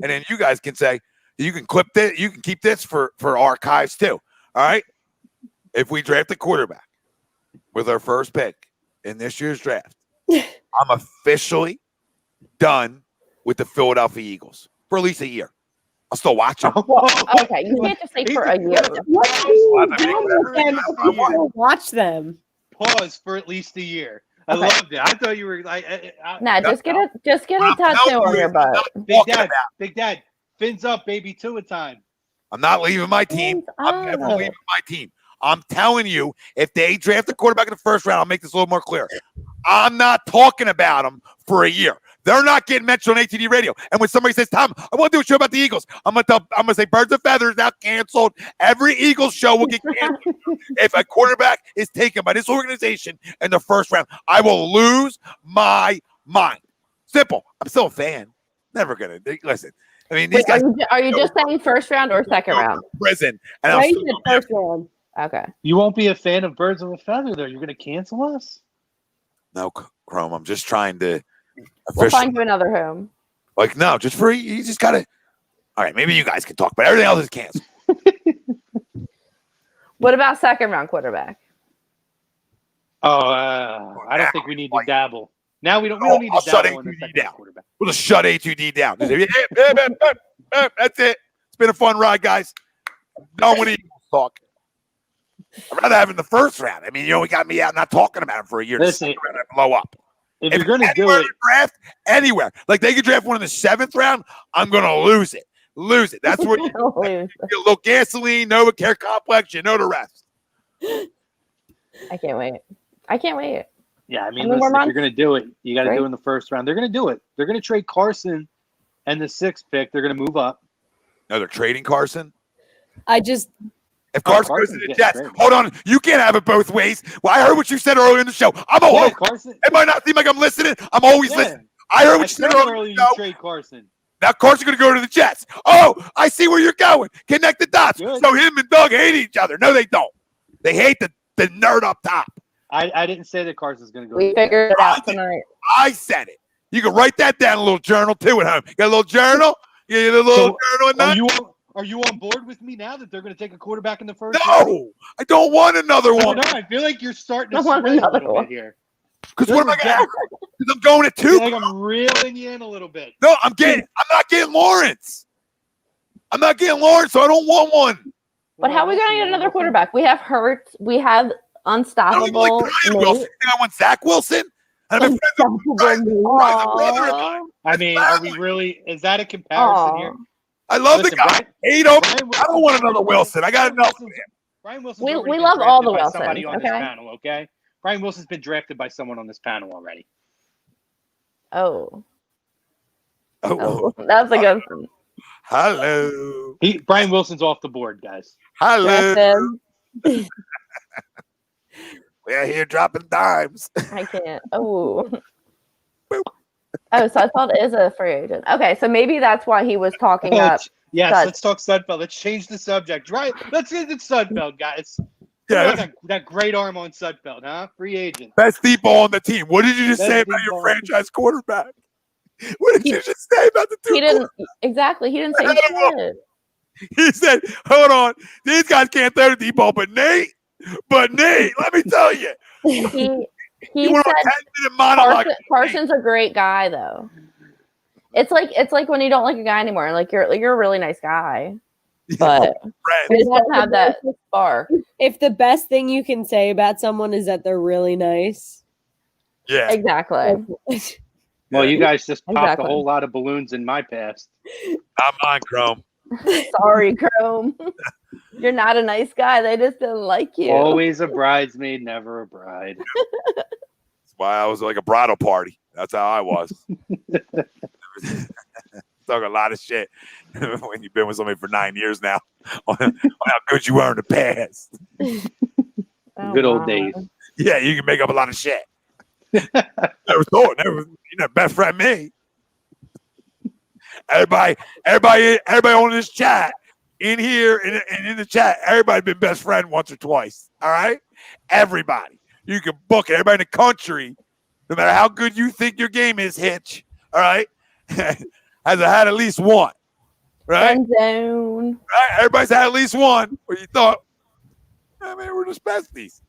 And then you guys can say, you can clip this, you can keep this for archives too. All right? If we draft a quarterback with our first pick in this year's draft, I'm officially done with the Philadelphia Eagles for at least a year. I'll still watch them. Okay, you can't just say for a year. I want to watch them. Pause for at least a year. I loved it. I thought you were like, just get a tattoo on your butt. Big Dad, fins up, baby, Tua time. I'm not leaving my team. I'm never leaving my team. I'm telling you, if they draft a quarterback in the first round, I'll make this a little more clear. I'm not talking about them for a year. They're not getting mentioned on A2D Radio. And when somebody says, Tom, I want to do a show about the Eagles, I'm gonna say Birds of Feathers now canceled. Every Eagles show will get canceled. If a quarterback is taken by this organization in the first round, I will lose my mind. Simple. I'm still a fan. Never gonna listen. I mean, these guys. Are you just saying first round or second round? Prison. And I said first round. Okay. You won't be a fan of Birds of a Feather, though. You're going to cancel us? No, Chrome. I'm just trying to. We'll find you another home. No, just for you just gotta. All right, maybe you guys can talk, but everything else is canceled. What about second round quarterback? I don't think we need to dabble. Now we don't need to dabble in the second quarterback. We'll just shut A2D down. That's it. It's been a fun ride, guys. No one even talk. I'd rather have in the first round. I mean, you got me out not talking about him for a year. Listen, to blow up. If you're going to do it, draft anywhere, like they could draft one in the 7th round, I'm going to lose it. That's where you get a little gasoline, no care complex. You know the rest. I can't wait. Yeah, I mean, listen, if you're going to do it, you got to do it in the first round. They're going to do it. They're going to trade Carson and the 6th pick. They're going to move up. No, they're trading Carson. If Carson goes to the Jets, hold on. You can't have it both ways. Well, I heard what you said earlier in the show. I'm always. Carson. It might not seem like I'm listening. I'm always listening. I heard what you said earlier in the show. Trade Carson. Now Carson's going to go to the Jets. Oh, I see where you're going. Connect the dots. Good. So him and Doug hate each other. No, they don't. They hate the nerd up top. I didn't say that Carson's going to go. We figured it out tonight. I said it. You can write that down in a little journal too at home. You got a little journal? You get a little journal at night? Are you on board with me now that they're going to take a quarterback in the first round? round? I don't want another one. No, I feel like you're starting to sweat a little bit here. Because what am I going to Because I'm going at 2. I feel like I'm reeling you in a little bit. No, I'm not getting Lawrence. So I don't want one. But how are we going to get another quarterback? We have Hurts. We have unstoppable. I don't even like Brian Wilson. I want Zach Wilson. I mean, are we really? Is that a comparison here? I love Listen, the guy. Hate him. I don't want another Brian Wilson. I got enough of him. Brian Wilson's We already been love all drafted the by somebody Wilsons, on this okay? panel, okay? Brian Wilson's been drafted by someone on this panel already. Oh, Oh, that's a good one. hello. Brian Wilson's off the board, guys. Hello. Justin, We're here dropping dimes. I can't. Oh. Oh, Sudfeld is a free agent. Okay, so maybe that's why he was talking up. Yes, Sud. let's talk Sudfeld. Let's change the subject. Right? Let's get to Sudfeld, guys. Yeah. That great arm on Sudfeld, huh? Free agent. Best deep ball on the team. What did you just Best say deep about your ball. franchise quarterback? What did you just say about the two? He didn't exactly. He didn't say shit. He said, "Hold on, these guys can't throw the deep ball, but Nate, let me tell you, He you went on said 10-minute monologue. Carson's a great guy though. It's like when you don't like a guy anymore. Like you're a really nice guy, but he doesn't have that spark. If the best thing you can say about someone is that they're really nice. Yeah, Exactly. Well, you guys just popped Exactly. a whole lot of balloons in my past. not mine, Chrome. Sorry, Chrome. You're not a nice guy. They just didn't like you. Always a bridesmaid, never a bride. That's why I was like a bridal party. That's how I was. Talk a lot of shit when you've been with somebody for 9 years now on how good you were in the past. Oh, Good old wow. days. Yeah, you can make up a lot of shit. Never thought, you know, best friend me. Everybody on this chat, in here and in the chat, everybody been best friend once or twice. All right, everybody. You can book it. Everybody in the country, no matter how good you think your game is, Hitch. All right, has had at least one. Right, Friend zone. right. Everybody's had at least one where you thought, I mean, we're just besties.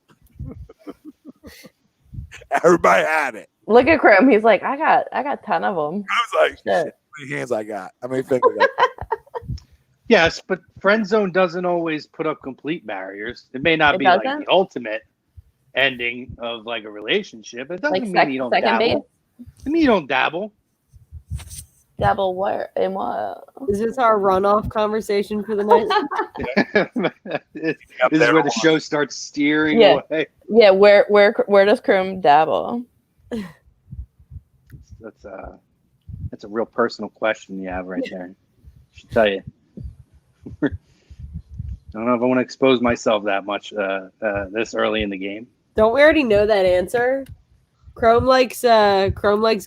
Everybody had it. Look at Chrome. He's like, I got 10 of them. I was like, Shit. shit, how many hands I got? How many fingers I got? Yes, but friend zone doesn't always put up complete barriers. It may not It be like doesn't? the ultimate ending of like a relationship. It doesn't Like mean you don't second base. dabble. I mean you don't dabble. Dabble where and what? Is this our runoff conversation for the night? This Up is there where the on. show starts steering Yeah. away. Yeah, where does Chrome dabble? That's a real personal question you have right there. I should tell you. I don't know if I want to expose myself that much this early in the game. Don't we already know that answer? Chrome likes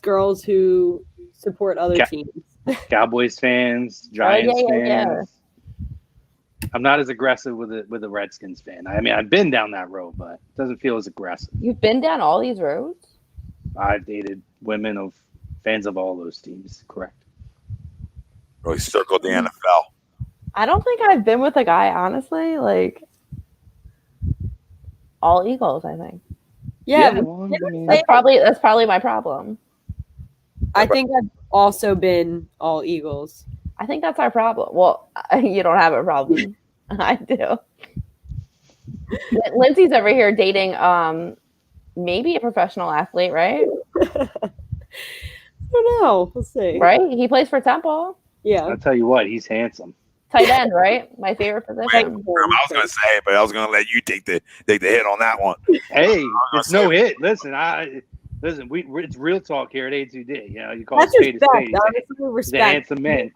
girls who support other Yeah. teams. Cowboys fans, Giants yeah. fans. I'm not as aggressive with a Redskins fan. I mean, I've been down that road, but it doesn't feel as aggressive. You've been down all these roads? I've dated women of fans of all those teams. Correct. Really circled the NFL. I don't think I've been with a guy, honestly. Like all Eagles, I think. Yeah, well, I mean, That's probably my problem. I think I've also been all Eagles. I think that's our problem. Well, you don't have a problem. I do. Lindsay's over here dating maybe a professional athlete, right? I don't know. We'll see. Right? He plays for Temple. Yeah. I'll tell you what, he's handsome. Tight end, right? My favorite position. I was gonna say it, but I was gonna let you take the hit on that one. Hey, it's no hit. Listen, it's real talk here at A2D. You know, you call That's a spade a respect. spade. Honestly, He's a respect. handsome man.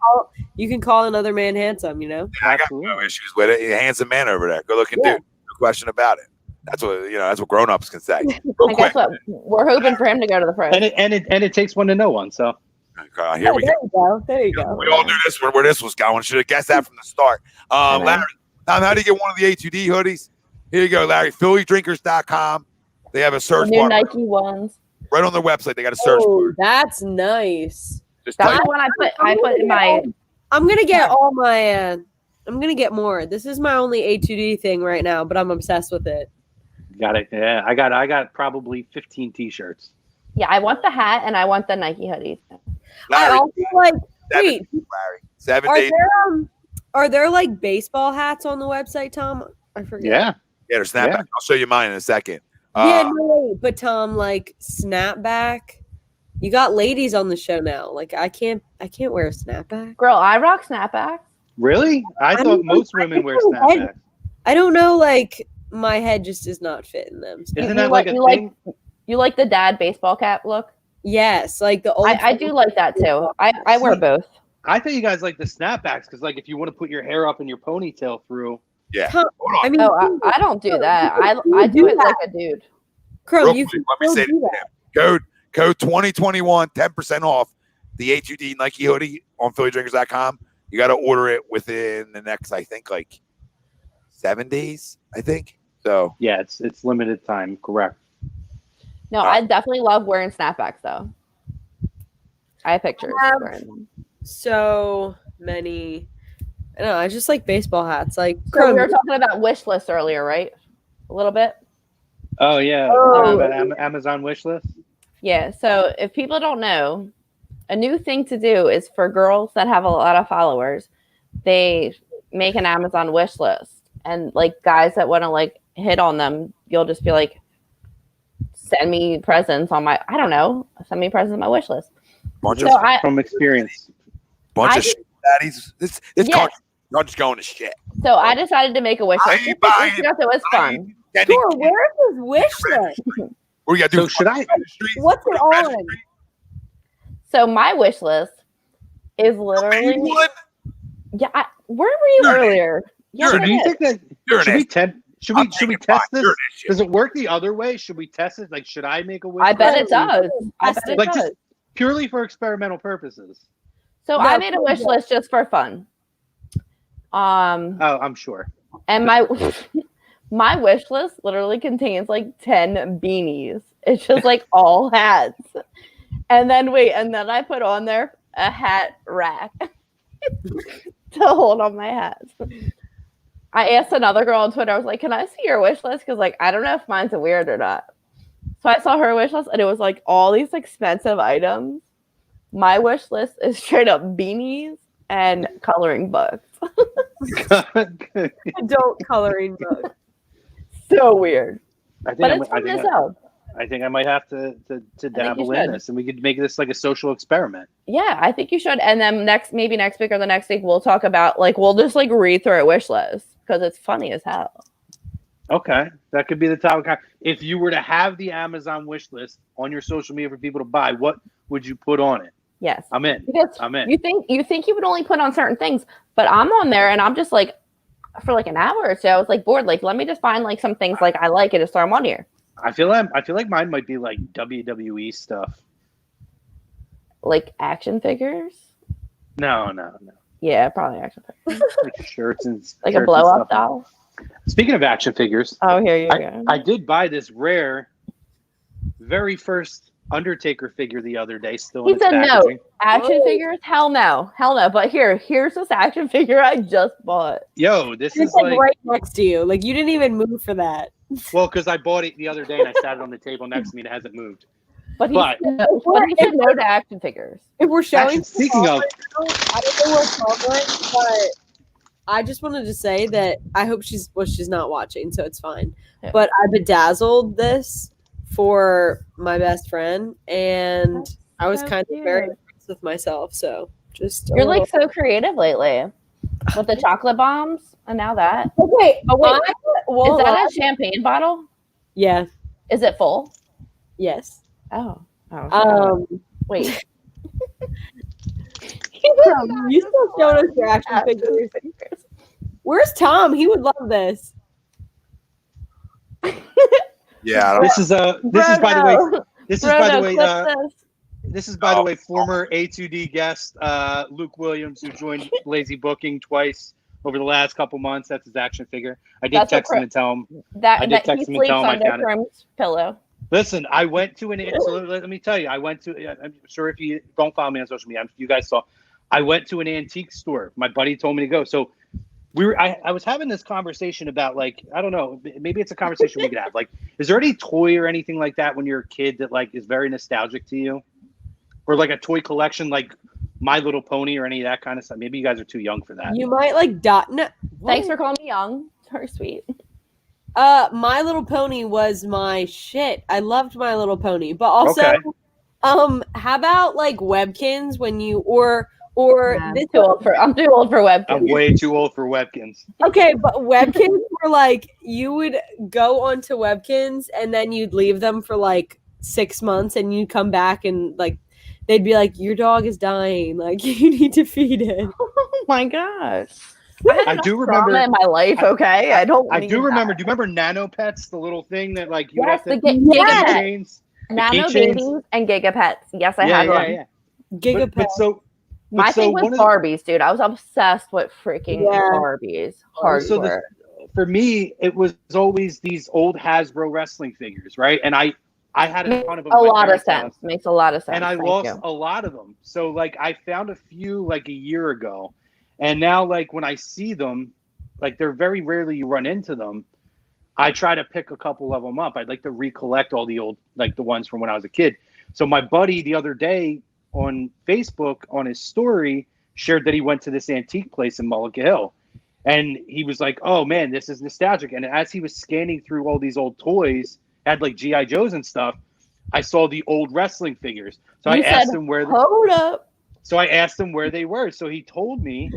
You can call another man handsome, you know? I got no issues with it. He's a handsome man over there. Good looking Yeah. dude. No question about it. That's what grown ups can say. Real And quick. guess what? We're hoping for him to go to the pros. And it takes one to know one. So Here we go. There you go. There you go. We all knew this where this was going. Should have guessed that from the start. Larry, Tom, how do you get one of the A2D hoodies? Here you go, Larry. PhillyDrinkers.com. They have a The search new bar Nike ones. right on their website. They got a search Oh, bar. that's nice. Just That's type the one I put in my. I'm gonna get all my. I'm gonna get more. This is my only A2D thing right now, but I'm obsessed with it. got it. Yeah, I got probably 15 T-shirts. Yeah, I want the hat and I want the Nike hoodies. I Larry, also like. Wait, 7 are days. there like baseball hats on the website, Tom? I forget. Yeah. Yeah, they're snapback. Yeah. I'll show you mine in a second. Yeah, no, wait, but Tom, like snapback. You got ladies on the show now. Like I can't wear a snapback. Girl, I rock snapbacks. Really? I thought most women wear snapbacks. I don't know. Like my head just does not fit in them. So. Isn't that like a thing? You like the dad baseball cap look? Yes, like the old. I do like that too. I wear both. I think you guys like the snapbacks because, like, if you want to put your hair up in your ponytail through. Yeah. I mean, I don't do that. I do it like a dude. Crow, Real you quick, let me say this. Code 2021, 10% off the A2D Nike hoodie on PhillyDrinkers.com. You got to order it within the next, I think, like 7 days. I think so. Yeah, it's limited time. Correct. No, I definitely love wearing snapbacks though. I have pictures. Wearing them. So many. I don't know. I just like baseball hats. Like So we were talking about wish lists earlier, right? A little bit. Oh yeah. About Amazon wish list. Yeah. So if people don't know, a new thing to do is for girls that have a lot of followers, they make an Amazon wish list, and like guys that want to like hit on them, you'll just be like, send me presents on my. I don't know. Send me presents on my wish list. From experience. Bunch of shit daddies. This country, y'all just going to shit. So I decided to make a wish list. It was fun. Sure, where is this wish list? What do you got to do? So should I? What's it on? So my wish list is literally. Yeah, where were you earlier? Yeah, So do you think that should we test this? Does it work the other way? Should we test it? Like, should I make a wish? I bet it does. Just purely for experimental purposes. So I made a wish list just for fun. I'm sure. And my wish list literally contains like 10 beanies. It's just like all hats. And then I put on there a hat rack to hold on my hats. I asked another girl on Twitter, I was like, can I see your wish list? Because like I don't know if mine's weird or not. So I saw her wish list and it was like all these expensive items. My wish list is straight up beanies and coloring books. Adult coloring books. So weird. I think I might have to dabble in this, and we could make this like a social experiment. Yeah, I think you should. And then next week or the next week, we'll talk about we'll just read through a wish list because it's funny as hell. Okay, that could be the topic. If you were to have the Amazon wish list on your social media for people to buy, what would you put on it? Yes, I'm in. Because I'm in. You think you would only put on certain things, but I'm on there and I'm just like for an hour or so. I was bored. Let me just find some things I like and just throw them on here. I feel like mine might be like WWE stuff. Like action figures? No. Yeah, probably action figures. Like shirts and like a blow up doll. Speaking of action figures, oh here you go. I did buy this rare, very first Undertaker figure the other day. Still, he said no action figures. Hell no. But here's this action figure I just bought. Yo, this is right next to you. Like you didn't even move for that. Well, because I bought it the other day and I sat it on the table next to me and it hasn't moved. But he said no to action figures. If we're showing, speaking of, I don't know what's covering, but I just wanted to say that I hope she's not watching, so it's fine. Yeah. But I bedazzled this for my best friend, and I was kind of very impressed with myself. So you're so creative lately with the chocolate bombs, and now that. Okay, oh wait, is that a champagne bottle? Yeah. Is it full? Yes. Oh. Wait. You still showed us your action figures. Where's Tom? He would love this. Yeah. This is by the way former A2D guest Luke Williams, who joined Lazy Booking twice over the last couple months. That's his action figure. I did text him and tell him. I found it. Pillow. Listen, I went to so let me tell you, I'm sure if you don't follow me on social media, you guys saw, I went to an antique store. My buddy told me to go. So I was having this conversation about I don't know, maybe it's a conversation we could have. Is there any toy or anything like that when you're a kid that is very nostalgic to you? Or a toy collection like My Little Pony or any of that kind of stuff? Maybe you guys are too young for that. You might no. Thanks for calling me young. Very sweet. My Little Pony was my shit. I loved My Little Pony, but also How about like Webkins when you or I'm too old for Webkins. I'm way too old for Webkins. Okay, but Webkins were like you would go onto Webkins and then you'd leave them for like 6 months and you'd come back and like they'd be like, your dog is dying, like you need to feed it. Oh my gosh. I do remember in my life. Okay, I don't. I do need remember. that. Do you remember Nano Pets, the little thing that like you would Yes, have to the Giga keychains? Nano keychains? babies and Giga Pets. Yes, I had one. Yeah. Gigapet. My so thing was one of the- Barbies, dude. I was obsessed with freaking Barbies. Hardcore. For me, it was always these old Hasbro wrestling figures, right? And I had a ton of them. A at my lot of parents' house. sense. Makes a lot of sense. And I Thank lost you. a lot of them. So like I found a few like a year ago, and now like when I see them, like they're very rarely you run into them. I try to pick a couple of them up. I'd like to recollect all the old like the ones from when I was a kid. So my buddy the other day on Facebook on his story shared that he went to this antique place in Mullica Hill. And he was like, oh man, this is nostalgic. And as he was scanning through all these old toys, had like G.I. Joes and stuff, I saw the old wrestling figures. So I asked him where hold up. So I asked him where they were. So he told me,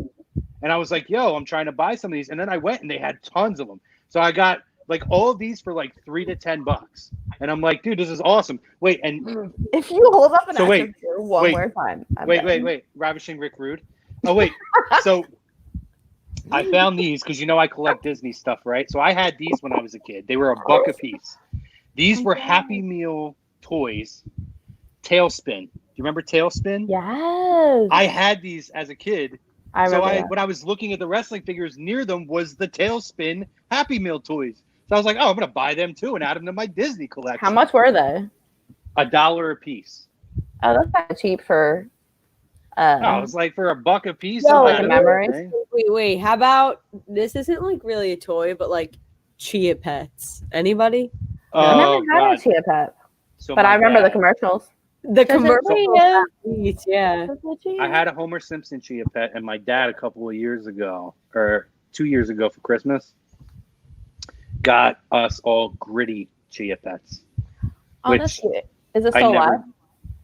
and I was like, yo, I'm trying to buy some of these. And then I went and they had tons of them. So I got like all of these for like $3 to $10. And I'm like, dude, this is awesome. Wait, and if you hold up an so action figure one more time. Wait. Ravishing Rick Rude. Oh, wait. So I found these because you know I collect Disney stuff, right? So I had these when I was a kid. They were $1 a piece. These were Happy Meal toys. Tailspin. Do you remember Tailspin? Yes. I had these as a kid. I remember when I was looking at the wrestling figures near them was the Tailspin Happy Meal toys. So I was like, oh, I'm going to buy them too and add them to my Disney collection. How much were they? $1 a piece. Oh, that's kind of cheap for. It was like for $1 a piece. No, like a memory. Wait. How about this? Isn't like really a toy, but like Chia Pets. Anybody? I never had a Chia Pet, so but I remember the commercials. The commercial. Yeah. I had a Homer Simpson Chia Pet, and my dad a couple of years ago, or 2 years ago for Christmas, got us all Gritty Chia Pets. Oh, that's cute. Is it still alive?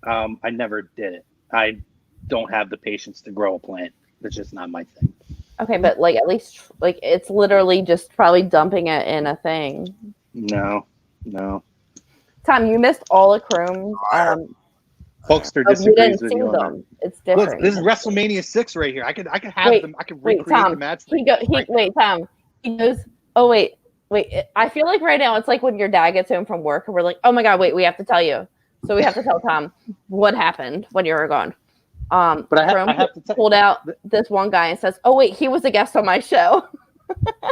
I never did it. I don't have the patience to grow a plant. It's just not my thing. Okay, but like at least like it's literally just probably dumping it in a thing. No. Tom, you missed all of Chrome's. Hulkster you disagrees didn't with see you on them. It's different. Look, this is WrestleMania 6 right here. I could have them. I could recreate Tom, the match. Wait, Tom. He goes, oh wait. I feel like right now it's like when your dad gets home from work and we're like, oh my god, wait, we have to tell you. So we have to tell Tom what happened when you were gone. But I have to pulled out this one guy and says, oh wait, he was a guest on my show.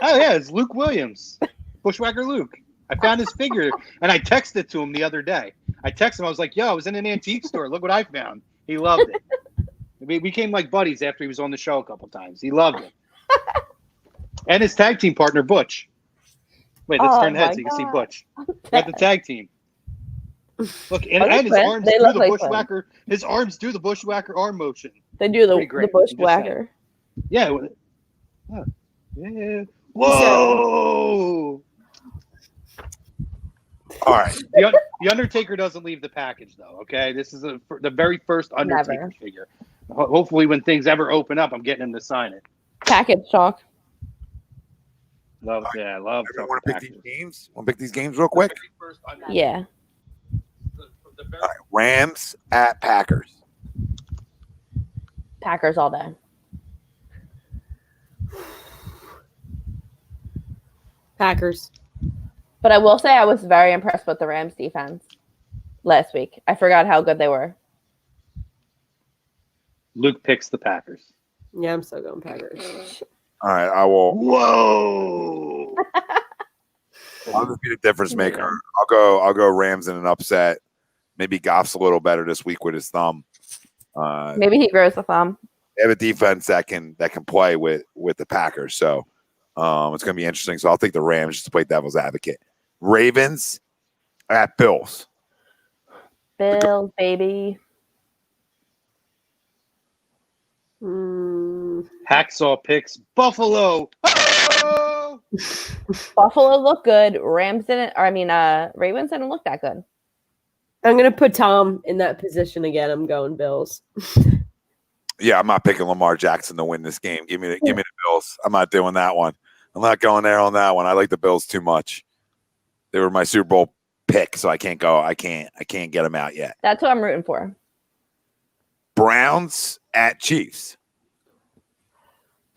Oh yeah, it's Luke Williams, Bushwhacker Luke. I found his figure and I texted to him the other day. I texted him. I was like, yo, I was in an antique store. Look what I found. He loved it. We became like buddies after he was on the show a couple times. He loved it. And his tag team partner, Butch. Wait, let's turn heads so you can see Butch. We're at the tag team. Look, and his arms do the Bushwhacker. His arms do the Bushwhacker arm motion. They do the Bushwhacker. Yeah. Yeah. Whoa! All right. The Undertaker doesn't leave the package, though. Okay, this is the very first Undertaker figure. Hopefully, when things ever open up, I'm getting him to sign it. Package talk. Love. Want to pick these games? Want to pick these games real quick? Yeah. All right. Rams at Packers. Packers all day. Packers. But I will say I was very impressed with the Rams defense last week. I forgot how good they were. Luke picks the Packers. Yeah, I'm still going Packers. All right, I will. Whoa! I'll just be the difference maker. I'll go Rams in an upset. Maybe Goff's a little better this week with his thumb. Maybe he grows the thumb. They have a defense that can play with the Packers, so it's going to be interesting. So I'll take the Rams just to play devil's advocate. Ravens at Bills. Bills, baby. Hacksaw picks Buffalo. Oh! Buffalo looked good. Ravens didn't look that good. I'm gonna put Tom in that position again. I'm going Bills. Yeah, I'm not picking Lamar Jackson to win this game. Give me the Bills. I'm not doing that one. I'm not going there on that one. I like the Bills too much. They were my Super Bowl pick, so I can't go. I can't get them out yet. That's what I'm rooting for. Browns at Chiefs.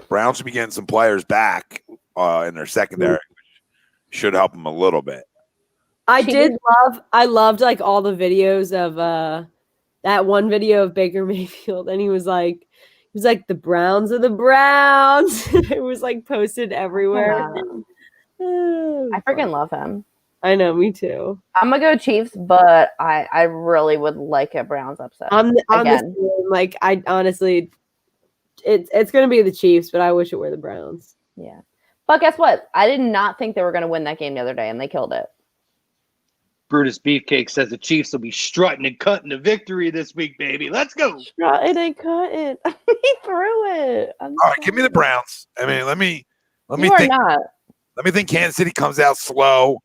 Browns should be getting some players back in their secondary, which should help them a little bit. I loved like all the videos of that one video of Baker Mayfield, and he was like the Browns are the Browns. It was like posted everywhere. I freaking love him. I know, me too. I'm gonna go Chiefs, but I really would like a Browns upset. Like I honestly, it's gonna be the Chiefs, but I wish it were the Browns. Yeah, but guess what? I did not think they were gonna win that game the other day, and they killed it. Brutus Beefcake says the Chiefs will be strutting and cutting the victory this week, baby. Let's go. Strutting and cutting. He threw it. All right, give me the Browns. I mean, let me think. Let me think. Kansas City comes out slow.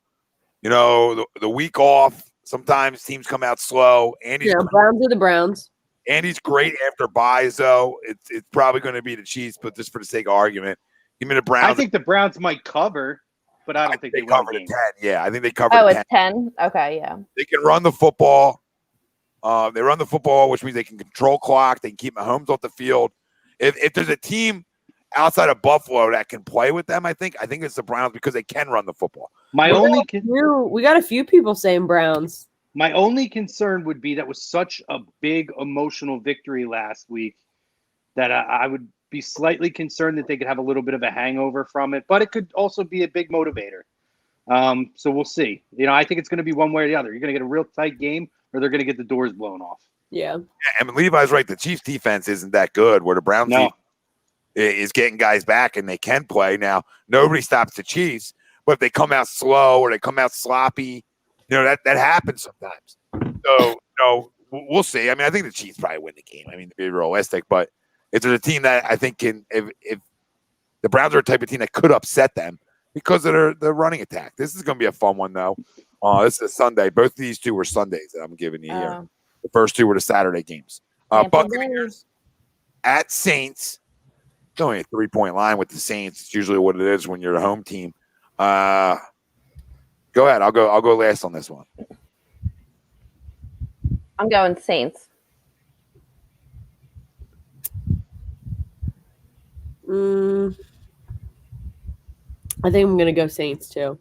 You know, the week off. Sometimes teams come out slow. Browns are the Browns. Andy's great after buys, though. It's probably going to be the Chiefs, but just for the sake of argument, give me the Browns. I think the Browns might cover, but I don't think they cover the 10. Yeah, I think they cover. Oh, it's 10. Okay, yeah. They can run the football. They run the football, which means they can control clock. They can keep Mahomes off the field. If there's a team outside of Buffalo that can play with them, I think it's the Browns because they can run the football. We got a few people saying Browns. My only concern would be that was such a big emotional victory last week that I would be slightly concerned that they could have a little bit of a hangover from it, but it could also be a big motivator. So we'll see. You know, I think it's going to be one way or the other. You're going to get a real tight game, or they're going to get the doors blown off. Yeah. And Levi's right. The Chiefs' defense isn't that good, where the Browns is getting guys back and they can play. Now, nobody stops the Chiefs, but if they come out slow or they come out sloppy, you know, that happens sometimes. So, you know, we'll see. I mean, I think the Chiefs probably win the game. I mean, to be realistic, but it's a team that I think can, if the Browns are a type of team that could upset them because of their running attack. This is going to be a fun one, though. This is a Sunday. Both of these two were Sundays that I'm giving you here. The first two were the Saturday games. Buccaneers at Saints. It's only a 3-point line with the Saints. It's usually what it is when you're the home team. Go ahead. I'll go last on this one. I'm going Saints. I think I'm gonna go Saints too.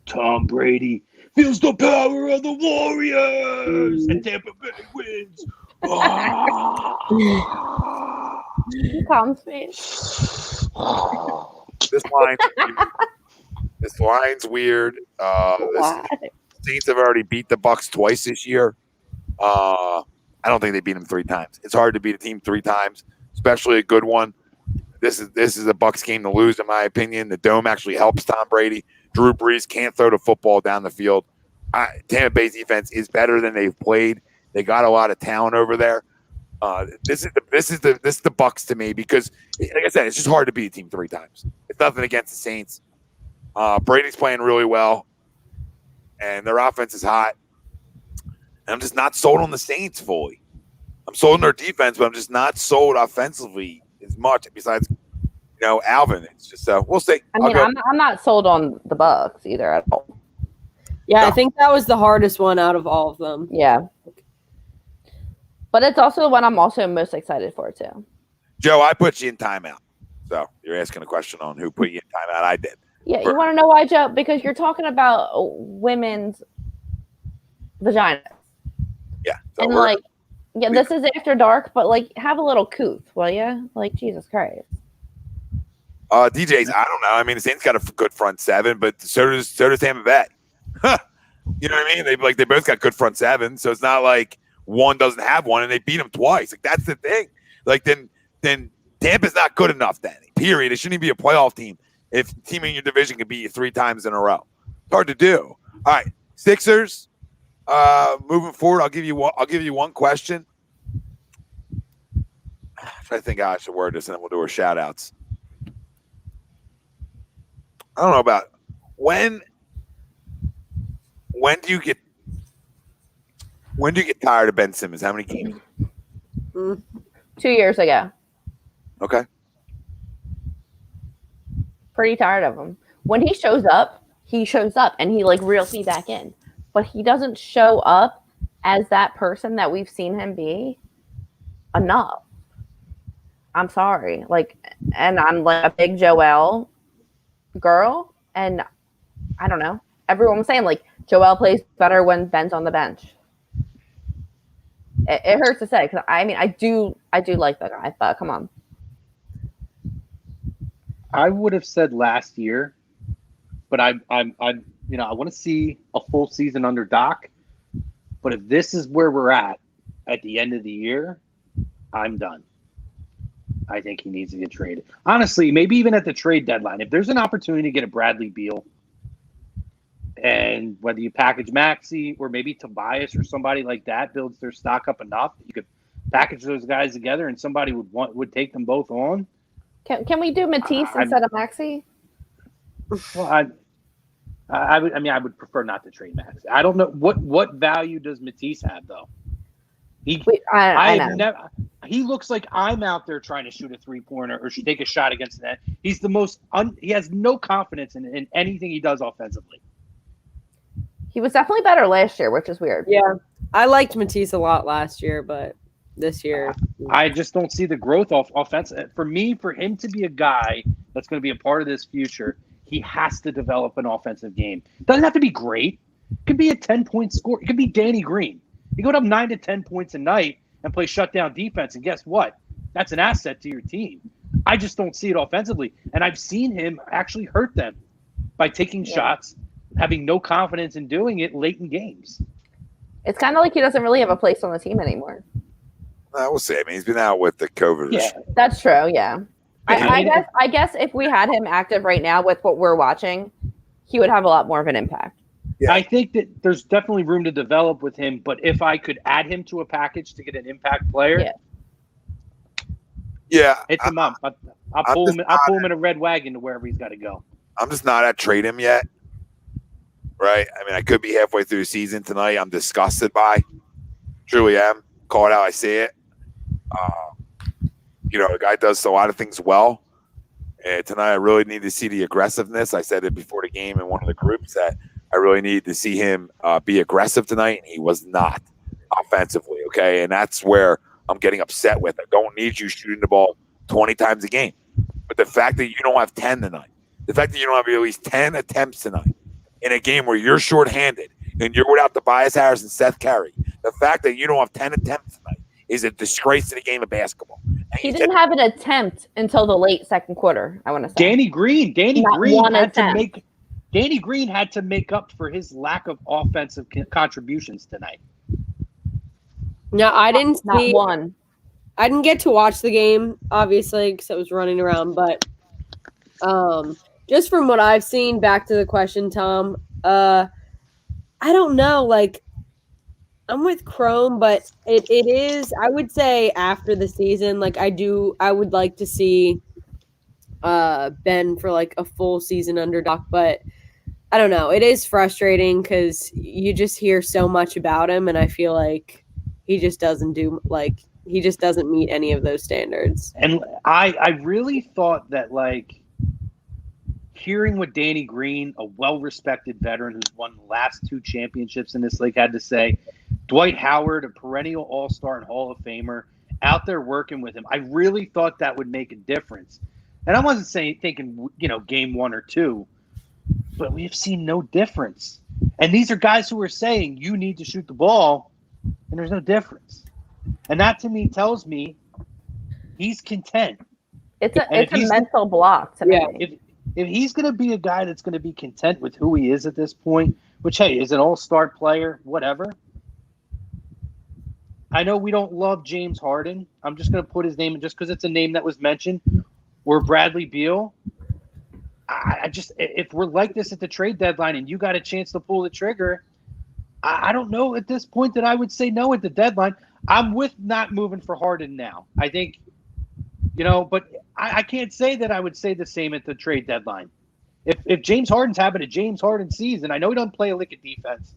Tom Brady feels the power of the Warriors, and Tampa Bay wins. Tom's face. This line's weird. Saints have already beat the Bucs twice this year. I don't think they beat them 3 times. It's hard to beat a team 3 times, especially a good one. This is a Bucs game to lose, in my opinion. The dome actually helps Tom Brady. Drew Brees can't throw the football down the field. Tampa Bay's defense is better than they've played. They got a lot of talent over there. This is the Bucs to me because, like I said, it's just hard to beat a team 3 times. It's nothing against the Saints. Brady's playing really well, and their offense is hot. And I'm just not sold on the Saints fully. I'm sold on their defense, but I'm just not sold offensively as much. Besides, you know, Alvin. It's just we'll see. I mean, I'm not sold on the Bucs either at all. Yeah, no. I think that was the hardest one out of all of them. Yeah, but it's also the one I'm also most excited for too. Joe, I put you in timeout. So you're asking a question on who put you in timeout. I did. Yeah, you want to know why, Joe? Because you're talking about women's vagina. Yeah. So and this is after dark, but have a little couth, will you? Jesus Christ. DJs, I don't know. I mean, the Saints got a good front 7, but so does Tampa Bay. You know what I mean? They both got good front 7, so it's not like one doesn't have one, and they beat them twice. That's the thing. Then Tampa's not good enough. Then period. It shouldn't even be a playoff team if the team in your division can beat you 3 times in a row. It's hard to do. All right, Sixers. Moving forward, I'll give you one question. I think I should word this, and then we'll do our shout outs. I don't know about when do you get When do you get tired of Ben Simmons? How many games? 2 years ago. Okay. Pretty tired of him. When he shows up and he like reels me back in. But he doesn't show up as that person that we've seen him be enough. I'm sorry. Like, and I'm like a big Joel girl, and I don't know. Everyone was saying like Joel plays better when Ben's on the bench. It hurts to say because I mean I do like the guy, but come on. I would have said last year, but I'm you know, I want to see a full season under Doc. But if this is where we're at the end of the year, I'm done. I think he needs to get traded. Honestly, maybe even at the trade deadline, if there's an opportunity to get a Bradley Beal, and whether you package Maxey or maybe Tobias or somebody like that builds their stock up enough, you could package those guys together and somebody would take them both on. Can we do Matisse instead of Maxey? Well, I would prefer not to trade Maxey. I don't know what value does Matisse have though. I know. He looks like I'm out there trying to shoot a 3-pointer or take a shot against the net. He's the most. He has no confidence in anything he does offensively. He was definitely better last year, which is weird. Yeah, I liked Matisse a lot last year, but this year I just don't see the growth off offense. For me, for him to be a guy that's going to be a part of this future, he has to develop an offensive game. Doesn't have to be great. It could be a 10-point score. It could be Danny Green. You go up 9 to 10 points a night and play shutdown defense, and guess what? That's an asset to your team. I just don't see it offensively, and I've seen him actually hurt them by taking shots, having no confidence in doing it late in games. It's kind of like he doesn't really have a place on the team anymore. We'll see. I mean, he's been out with the COVID. Yeah, that's true. Yeah, I guess if we had him active right now with what we're watching, he would have a lot more of an impact. Yeah. I think that there's definitely room to develop with him, but if I could add him to a package to get an impact player, it's him up. I'll pull him in a red wagon to wherever he's got to go. I'm just not at trade him yet. Right? I mean, I could be halfway through the season tonight. I'm disgusted by. Truly am. Call it out. I see it. The guy does a lot of things well. And tonight I really need to see the aggressiveness. I said it before the game in one of the groups that I really needed to see him be aggressive tonight, and he was not offensively, okay? And that's where I'm getting upset with. I don't need you shooting the ball 20 times a game. But the fact that you don't have 10 tonight, the fact that you don't have at least 10 attempts tonight in a game where you're shorthanded and you're without Tobias Harris and Seth Curry, the fact that you don't have 10 attempts tonight is a disgrace to the game of basketball. And he didn't have an attempt until the late second quarter, I want to say. Danny Green had to make up for his lack of offensive contributions tonight. No, I didn't see not one. I didn't get to watch the game, obviously, because I was running around. But just from what I've seen, back to the question, Tom, I don't know. Like, I'm with Chrome, but it is, I would say, after the season, like, I would like to see Ben for, like, a full season under Doc, but I don't know. It is frustrating because you just hear so much about him, and I feel like he just doesn't meet any of those standards. And I really thought that, like, hearing what Danny Green, a well-respected veteran who's won the last 2 championships in this league, had to say, Dwight Howard, a perennial all-star and Hall of Famer, out there working with him, I really thought that would make a difference. And I wasn't thinking, game 1 or 2, but we have seen no difference. And these are guys who are saying you need to shoot the ball, and there's no difference. And that to me tells me he's content. It's a mental block to me. Yeah, if he's going to be a guy that's going to be content with who he is at this point, which, hey, is an all-star player, whatever. I know we don't love James Harden. I'm just going to put his name in just because it's a name that was mentioned. Or Bradley Beal. I just, if we're like this at the trade deadline and you got a chance to pull the trigger, I don't know at this point that I would say no at the deadline. I'm with not moving for Harden now. I think, but I can't say that I would say the same at the trade deadline. If James Harden's having a James Harden season, I know he doesn't play a lick of defense,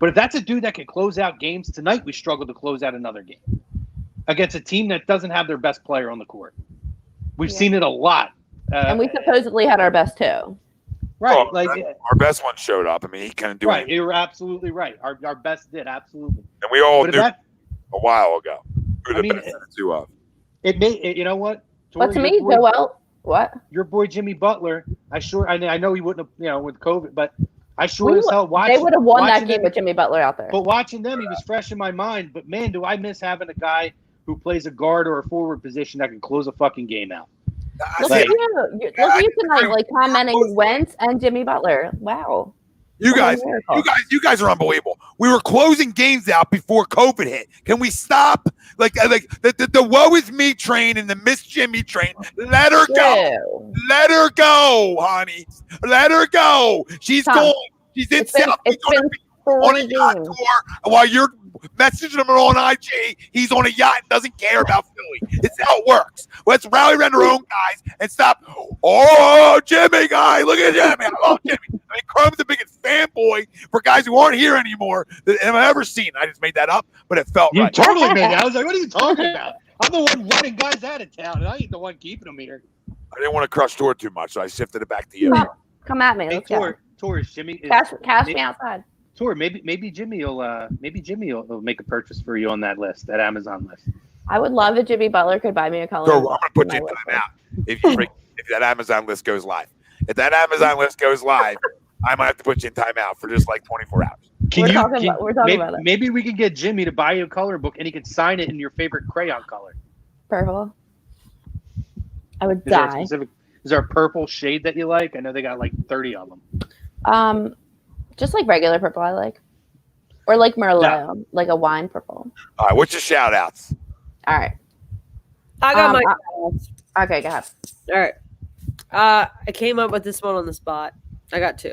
But if that's a dude that can close out games, tonight we struggled to close out another game against a team that doesn't have their best player on the court. We've seen it a lot. And we supposedly had our best too. Right. Oh, like our best one showed up. I mean, he couldn't do right. anything. You were absolutely right. Our best did, absolutely. And we all But knew if that, a while ago who the I mean, best of the two of. it made you know what? But to Tori, me, your boy- Joel, what? your boy Jimmy Butler, I know he wouldn't have, with COVID, but I sure We as hell They watching. would have won that watching game them- with Jimmy Butler out there. But watching them, he was fresh in my mind. But man, do I miss having a guy who plays a guard or a forward position that can close a fucking game out. Look Like- at you! Look at you tonight, like commenting Wentz and Jimmy Butler. Wow. You What a guys, miracle. you guys are unbelievable. We were closing games out before COVID hit. Can we stop? Like the woe is me train and the Miss Jimmy train. Let her go. Ew. Let her go, honey. Let her go. She's Tom, gone. She's in It's been, South. it's been on a 3 yacht games. tour while you're messaging him on IG. He's on a yacht and doesn't care about Philly. It's how it works. Let's rally around our own guys and stop. Oh, Jimmy guy, look at Jimmy. I love Jimmy. I mean, Chrome's the biggest fanboy for guys who aren't here anymore that I've ever seen. I just made that up, but it felt You right. totally made it. I was like, what are you talking about? I'm the one running guys out of town, and I ain't the one keeping them here. I didn't want to crush Tor too much, so I shifted it back to you. Come at me. Hey, Let's go. Tor, is Jimmy. Is, Cash me outside. Tor, maybe Jimmy will make a purchase for you on that list, that Amazon list. I would love if Jimmy Butler could buy me a color. So I'm going to put you in time out if that Amazon list goes live. If that Amazon list goes live, I might have to put you in timeout for just like 24 hours. We're talking about it. Maybe we can get Jimmy to buy you a color book and he can sign it in your favorite crayon color. Purple. I would Is there a die. specific? Is there a purple shade that you like? I know they got like 30 of them. Just like regular purple, I like, or like Merlot, like a wine purple. All right, what's your shout outs? All right. I got my. Okay, go ahead. All right. I came up with this one on the spot. I got 2.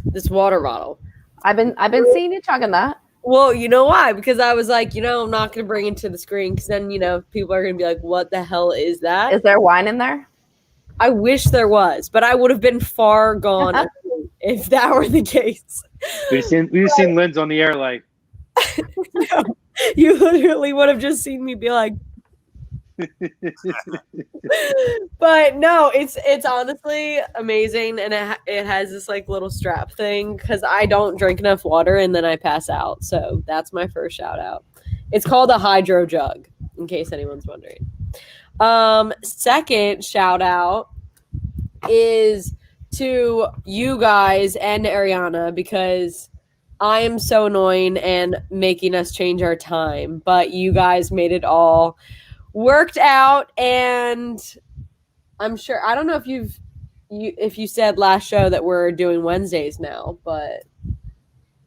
This water bottle. I've been seeing you chugging that. Well, you know why? Because I was like, I'm not going to bring it to the screen because then, people are going to be like, what the hell is that? Is there wine in there? I wish there was, but I would have been far gone if that were the case. We've seen Lynn's on the air like. No, you literally would have just seen me be like. But no, it's honestly amazing, and it has this like little strap thing because I don't drink enough water and then I pass out. So that's my first shout out. It's called a hydro jug, in case anyone's wondering. Second shout out is to you guys and Ariana because I am so annoying and making us change our time, but you guys made it all worked out, and I'm sure I don't know if you said last show that we're doing Wednesdays now, but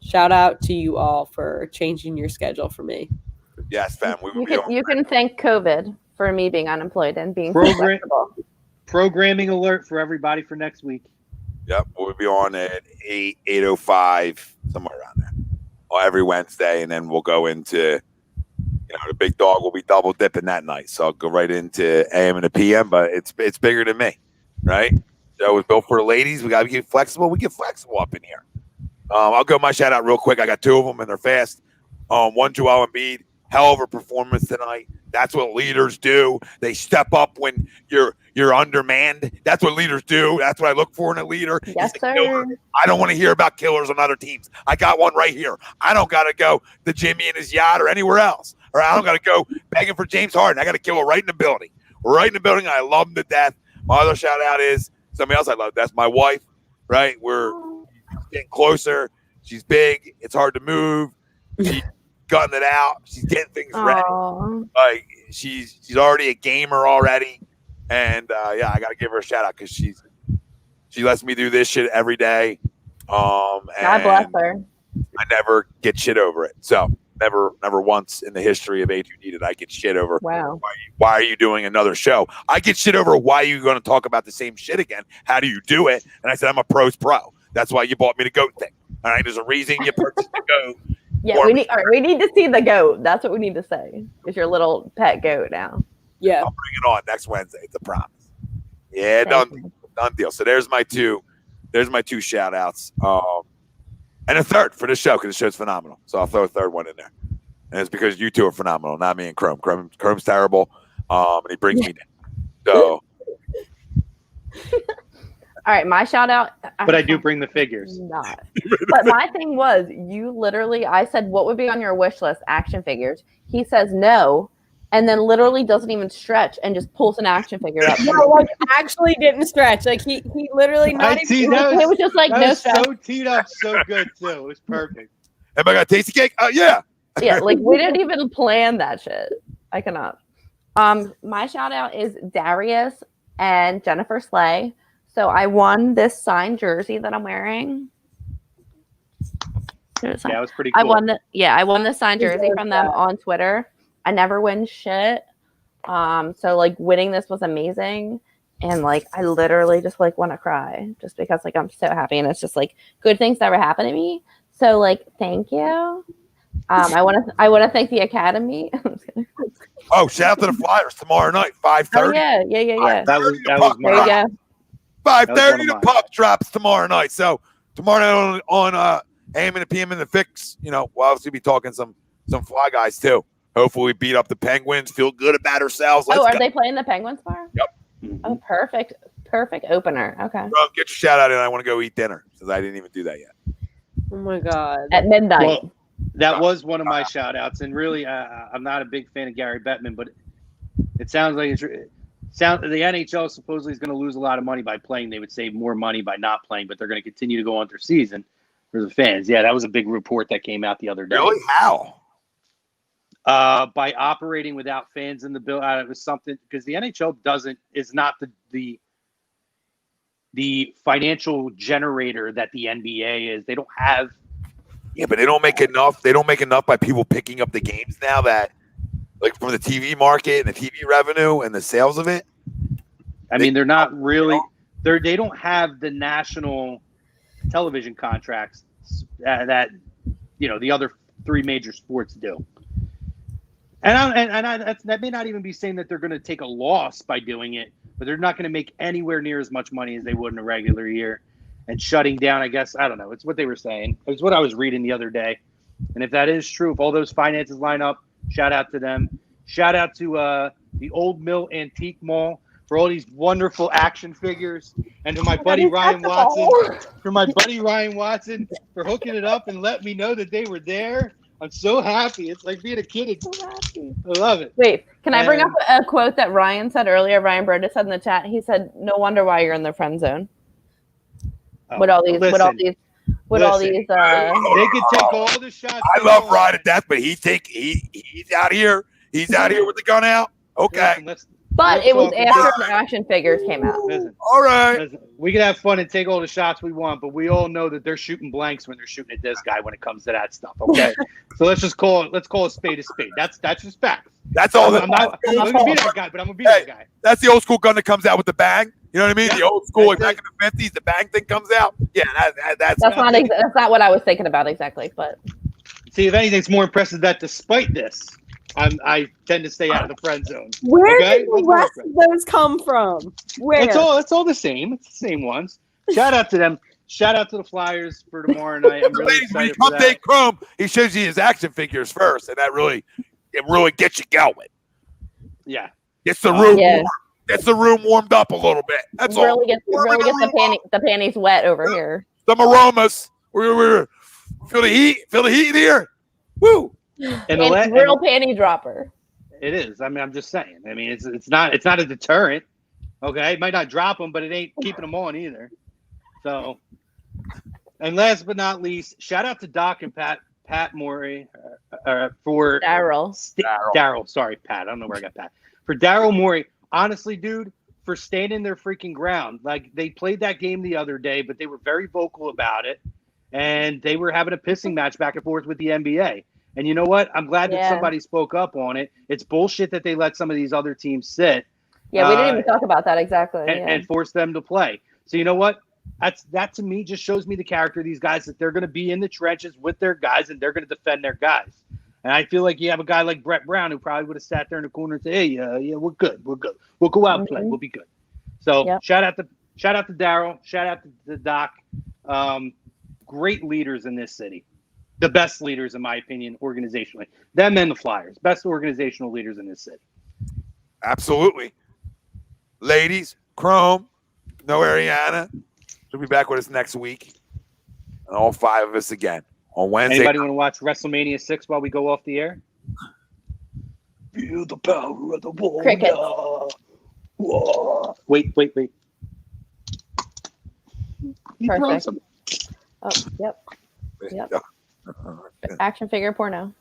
shout out to you all for changing your schedule for me. Yes, fam. You can thank COVID for me being unemployed and being so flexible. Programming alert for everybody for next week. Yep, we'll be on at 8:05, somewhere around there, every Wednesday, and then we'll go into, the big dog will be double dipping that night, so I'll go right into AM and the PM. But it's bigger than me, right? Show was built for the ladies. We got to get flexible. We get flexible up in here. I'll go my shout out real quick. I got 2 of them, and they're fast. One, Joel Embiid. Hell of a performance tonight. That's what leaders do. They step up when you're undermanned. That's what leaders do. That's what I look for in a leader. Yes, He's a sir. killer. I don't want to hear about killers on other teams. I got one right here. I don't got to go to Jimmy and his yacht or anywhere else. Or I don't got to go begging for James Harden. I got to kill her right in the building. Right in the building. I love him to death. My other shout out is somebody else I love. That's my wife, right? We're getting closer. She's big. It's hard to move. She's gutting it out. She's getting things ready. Like she's already a gamer already. And I got to give her a shout out because she lets me do this shit every day. God bless her. I never get shit over it. So never once in the history of A2D did I get shit over. Wow. Why are you doing another show? I get shit over why are you going to talk about the same shit again? How do you do it? And I said, I'm a pro's pro. That's why you bought me the goat thing. All right. There's a reason you purchased the goat. Yeah, we need to see the goat. That's what we need to say. It's your little pet goat now. Yeah. I'll bring it on next Wednesday. It's a promise. Yeah, done deal. So there's my two shout outs. And a third for this show, because the show's phenomenal. So I'll throw a third one in there. And it's because you two are phenomenal, not me and Chrome. Chrome's terrible, and he brings me down. So. All right, my shout out. But I do bring the figures. Not. But my thing was, you literally, I said, what would be on your wish list? Action figures. He says no, and then literally doesn't even stretch and just pulls an action figure up. No, like actually didn't stretch. Like he literally not even. It was just like no stretch. So teed up, so good too. It was perfect. Have I got tasty cake? Yeah. Yeah, like we didn't even plan that shit. I cannot. My shout out is Darius and Jennifer Slay. So I won this signed jersey that I'm wearing. Yeah, it was pretty cool. I won the signed jersey from them on Twitter. I never win shit. So like winning this was amazing. And like I literally just like want to cry just because like I'm so happy, and it's just like good things never happen to me. So like thank you. I want to thank the Academy. Oh, shout out to the Flyers tomorrow night, 5:30. Oh yeah. That was There you go. 5:30. The puck drops tomorrow night. So tomorrow night on AM and PM in the Fix, we'll obviously be talking some Fly guys too. Hopefully we beat up the Penguins, feel good about ourselves. Let's go. They playing the Penguins tomorrow? Yep. Oh, perfect opener. Okay. Bro, get your shout out in. I want to go eat dinner because I didn't even do that yet. Oh my god. At midnight. Well, that was one of my shout outs, and really I'm not a big fan of Gary Bettman, but it sounds like the NHL supposedly is going to lose a lot of money by playing. They would save more money by not playing, but they're going to continue to go on their season for the fans. Yeah, that was a big report that came out the other day. Really? How? By operating without fans in the building. It was something because the NHL is not the financial generator that the NBA is. They don't have. Yeah, but they don't make enough. They don't make enough by people picking up the games now that, like, from the TV market and the TV revenue and the sales of it. I mean, they're not really. They don't have the national television contracts that the other three major sports do. And that may not even be saying that they're going to take a loss by doing it, but they're not going to make anywhere near as much money as they would in a regular year. And shutting down, I guess, I don't know. It's what they were saying. It's what I was reading the other day. And if that is true, if all those finances line up, shout out to them. Shout out to the Old Mill Antique Mall for all these wonderful action figures. And to my buddy Ryan Watson, for hooking it up and letting me know that they were there. I'm so happy. It's like being a kid. I love it. Wait, can I bring up a quote that Ryan said earlier? Ryan Brodus said in the chat. He said, "No wonder why you're in the friend zone." With all these, they could take all the shots. I love Ryan to death, but he's out here. He's out here with the gun out. Okay. But it was after the action figures came out. All right. We can have fun and take all the shots we want, but we all know that they're shooting blanks when they're shooting at this guy when it comes to that stuff. Okay. So let's call a spade a spade. That's just facts. That's all. I'm not gonna be that guy, but I'm gonna be that guy. That's the old school gun that comes out with the bang. You know what I mean? Yeah, the old school, like back in the 50s, the bang thing comes out. Yeah, that's not what I was thinking about exactly. But see, if anything's more impressive, that despite this, I tend to stay out of the friend zone. Where did the rest of those come from? Where? It's all the same. It's the same ones. Shout out to them. Shout out to the Flyers for tomorrow night. I'm really excited for that. Dave Chrome, he shows you his action figures first, and that really gets you going. Yeah, gets the room warm. Gets the room warmed up a little bit. That's all. Gets the panties wet over here. Some aromas. We're feel the heat. Feel the heat in here. Woo! And it's real panty dropper. It is. I mean, I'm just saying. I mean, it's not a deterrent. Okay, it might not drop them, but it ain't keeping them on either. So, and last but not least, shout out to Doc and Pat Morey for Daryl. Sorry, Pat. I don't know where I got Pat. For Daryl Morey. Honestly, dude, for standing their freaking ground. Like, they played that game the other day, but they were very vocal about it. And they were having a pissing match back and forth with the NBA. And you know what? I'm glad that somebody spoke up on it. It's bullshit that they let some of these other teams sit. Yeah, we didn't even talk about that exactly. And force them to play. So you know what? That to me just shows me the character of these guys, that they're going to be in the trenches with their guys and they're going to defend their guys. And I feel like you have a guy like Brett Brown who probably would have sat there in the corner and said, "Hey, yeah, we're good. We'll go out and play. We'll be good." So shout out to Daryl. Shout out to Doc. great leaders in this city. The best leaders, in my opinion, organizationally. Them and the Flyers. Best organizational leaders in this city. Absolutely. Ladies, Chrome, no Ariana. She'll be back with us next week. And all 5 of us again on Wednesday. Anybody want to watch WrestleMania 6 while we go off the air? Feel the power of the water. Crickets. Whoa. Wait. You brought Perfect. some- Oh, yep. Action figure porno.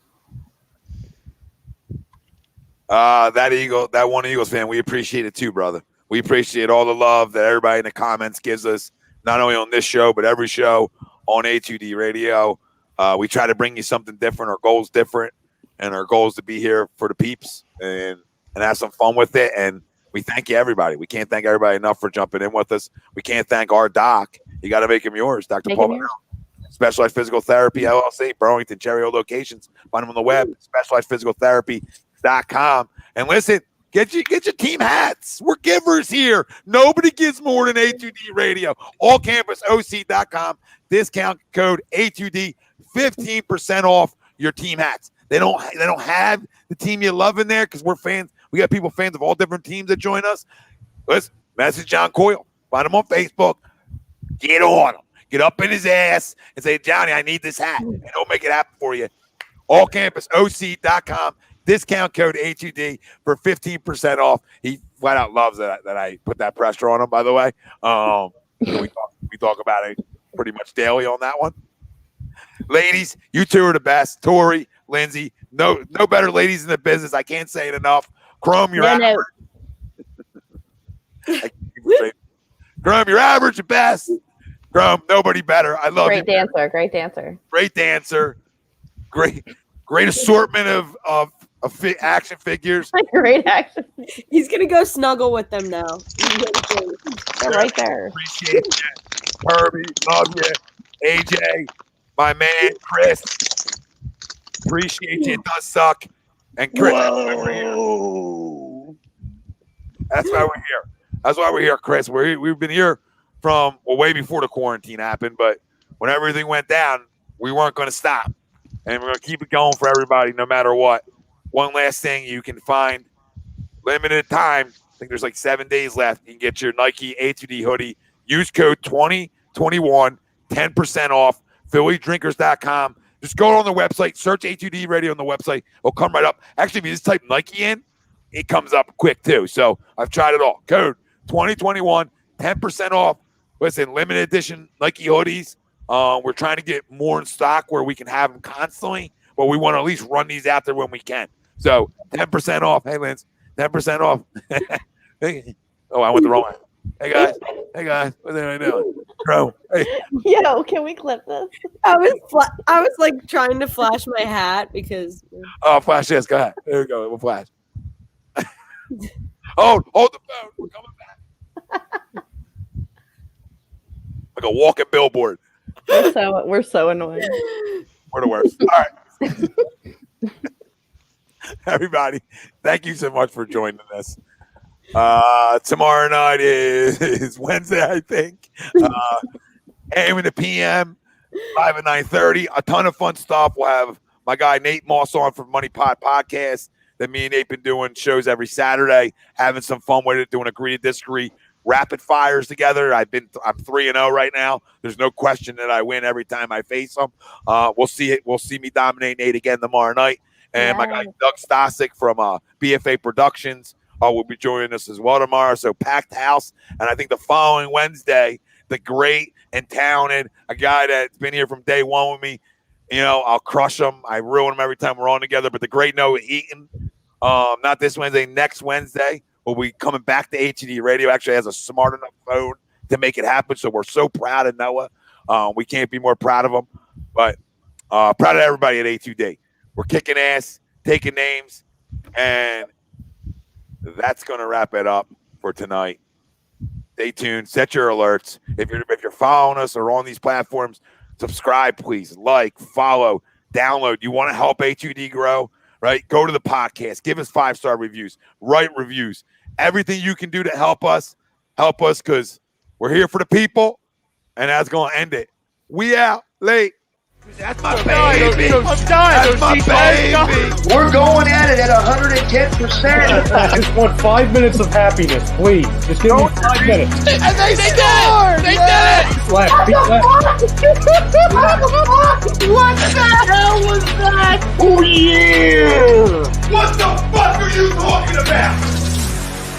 That one Eagles fan, we appreciate it too, brother. We appreciate all the love that everybody in the comments gives us, not only on this show, but every show on A2D Radio. We try to bring you something different. Our goal's different, and our goal is to be here for the peeps and have some fun with it. And we thank you, everybody. We can't thank everybody enough for jumping in with us. We can't thank our doc. You got to make him yours, Dr. Make Paul. him yours. Specialized Physical Therapy, LLC, Burlington, Cherry Hill locations. Find them on the web, specializedphysicaltherapy.com. And listen, get your team hats. We're givers here. Nobody gives more than A2D Radio. AllCampusOC.com. Discount code A2D, 15% off your team hats. They don't have the team you love in there because we're fans. We got people fans of all different teams that join us. Listen, message John Coyle. Find him on Facebook. Get on him. Get up in his ass and say, Johnny, I need this hat. And he'll make it happen for you. AllCampusOC.com. Discount code A2D for 15% off. He flat out loves that I put that pressure on him, by the way. We talk about it pretty much daily on that one. Ladies, you two are the best. Tori, Lindsay, no better ladies in the business. I can't say it enough. Chrome, you're average. Chrome, you're average at best. Chrome, nobody better. I love Great you. Great dancer. Great dancer. Great assortment of action figures. Great action. He's gonna go snuggle with them now. They're right there. Appreciate you. Herbie, love you. AJ, my man, Chris. Appreciate you. It does suck. And Chris, that's why we're here. That's why we're here, Chris. We've been here from way before the quarantine happened, but when everything went down, we weren't going to stop. And we're going to keep it going for everybody no matter what. One last thing, you can find limited time. I think there's like 7 days left. You can get your Nike A2D hoodie. Use code 2021, 10% off. PhillyDrinkers.com. Just go on the website, search A2D Radio on the website. It'll come right up. Actually, if you just type Nike in, it comes up quick too. So I've tried it all. Code 2021, 10% off. Listen, limited edition Nike hoodies. We're trying to get more in stock where we can have them constantly, but we want to at least run these out there when we can. So 10% off. Hey, Lance, 10% off. Oh, I went the wrong way. Hey, guys. What are they doing? Bro, hey. Yo, can we clip this? I was like trying to flash my hat because. Oh, flash this. Go ahead. There we go. We'll flash. Hold the phone. We're coming back. Like a walking billboard. We're so annoying. We're the worst. All right. Everybody, thank you so much for joining us. Tomorrow night is Wednesday, I think. AM and the PM, 5 and 9:30. A ton of fun stuff. We'll have my guy Nate Moss on from Money Pot Podcast. That me and Nate been doing shows every Saturday, having some fun with it, doing agree to disagree, rapid fires together. I'm 3-0 right now. There's no question that I win every time I face him. We'll see it. We'll see me dominate Nate again tomorrow night. And my guy Doug Stasek from BFA Productions will be joining us as well tomorrow. So packed house. And I think the following Wednesday, the great and talented, a guy that's been here from day one with me, you know, I'll crush him. I ruin him every time we're on together. But the great Noah Eaton, not this Wednesday, next Wednesday, will be coming back to A2D Radio. Actually has a smart enough phone to make it happen. So we're so proud of Noah. We can't be more proud of him. But proud of everybody at A2D. We're kicking ass, taking names, and that's going to wrap it up for tonight. Stay tuned. Set your alerts. If you're following us or on these platforms, subscribe, please. Like, follow, download. You want to help A2D grow, right? Go to the podcast. Give us 5-star reviews. Write reviews. Everything you can do to help us because we're here for the people, and that's going to end it. We out. Late. That's my baby. I'm dying. That's my baby. We're going at it at 110%. I just want 5 minutes of happiness, please. Just give me 5 minutes. And they scored! They did it! Left, feet left. What the hell was that? Oh, yeah! What the fuck are you talking about?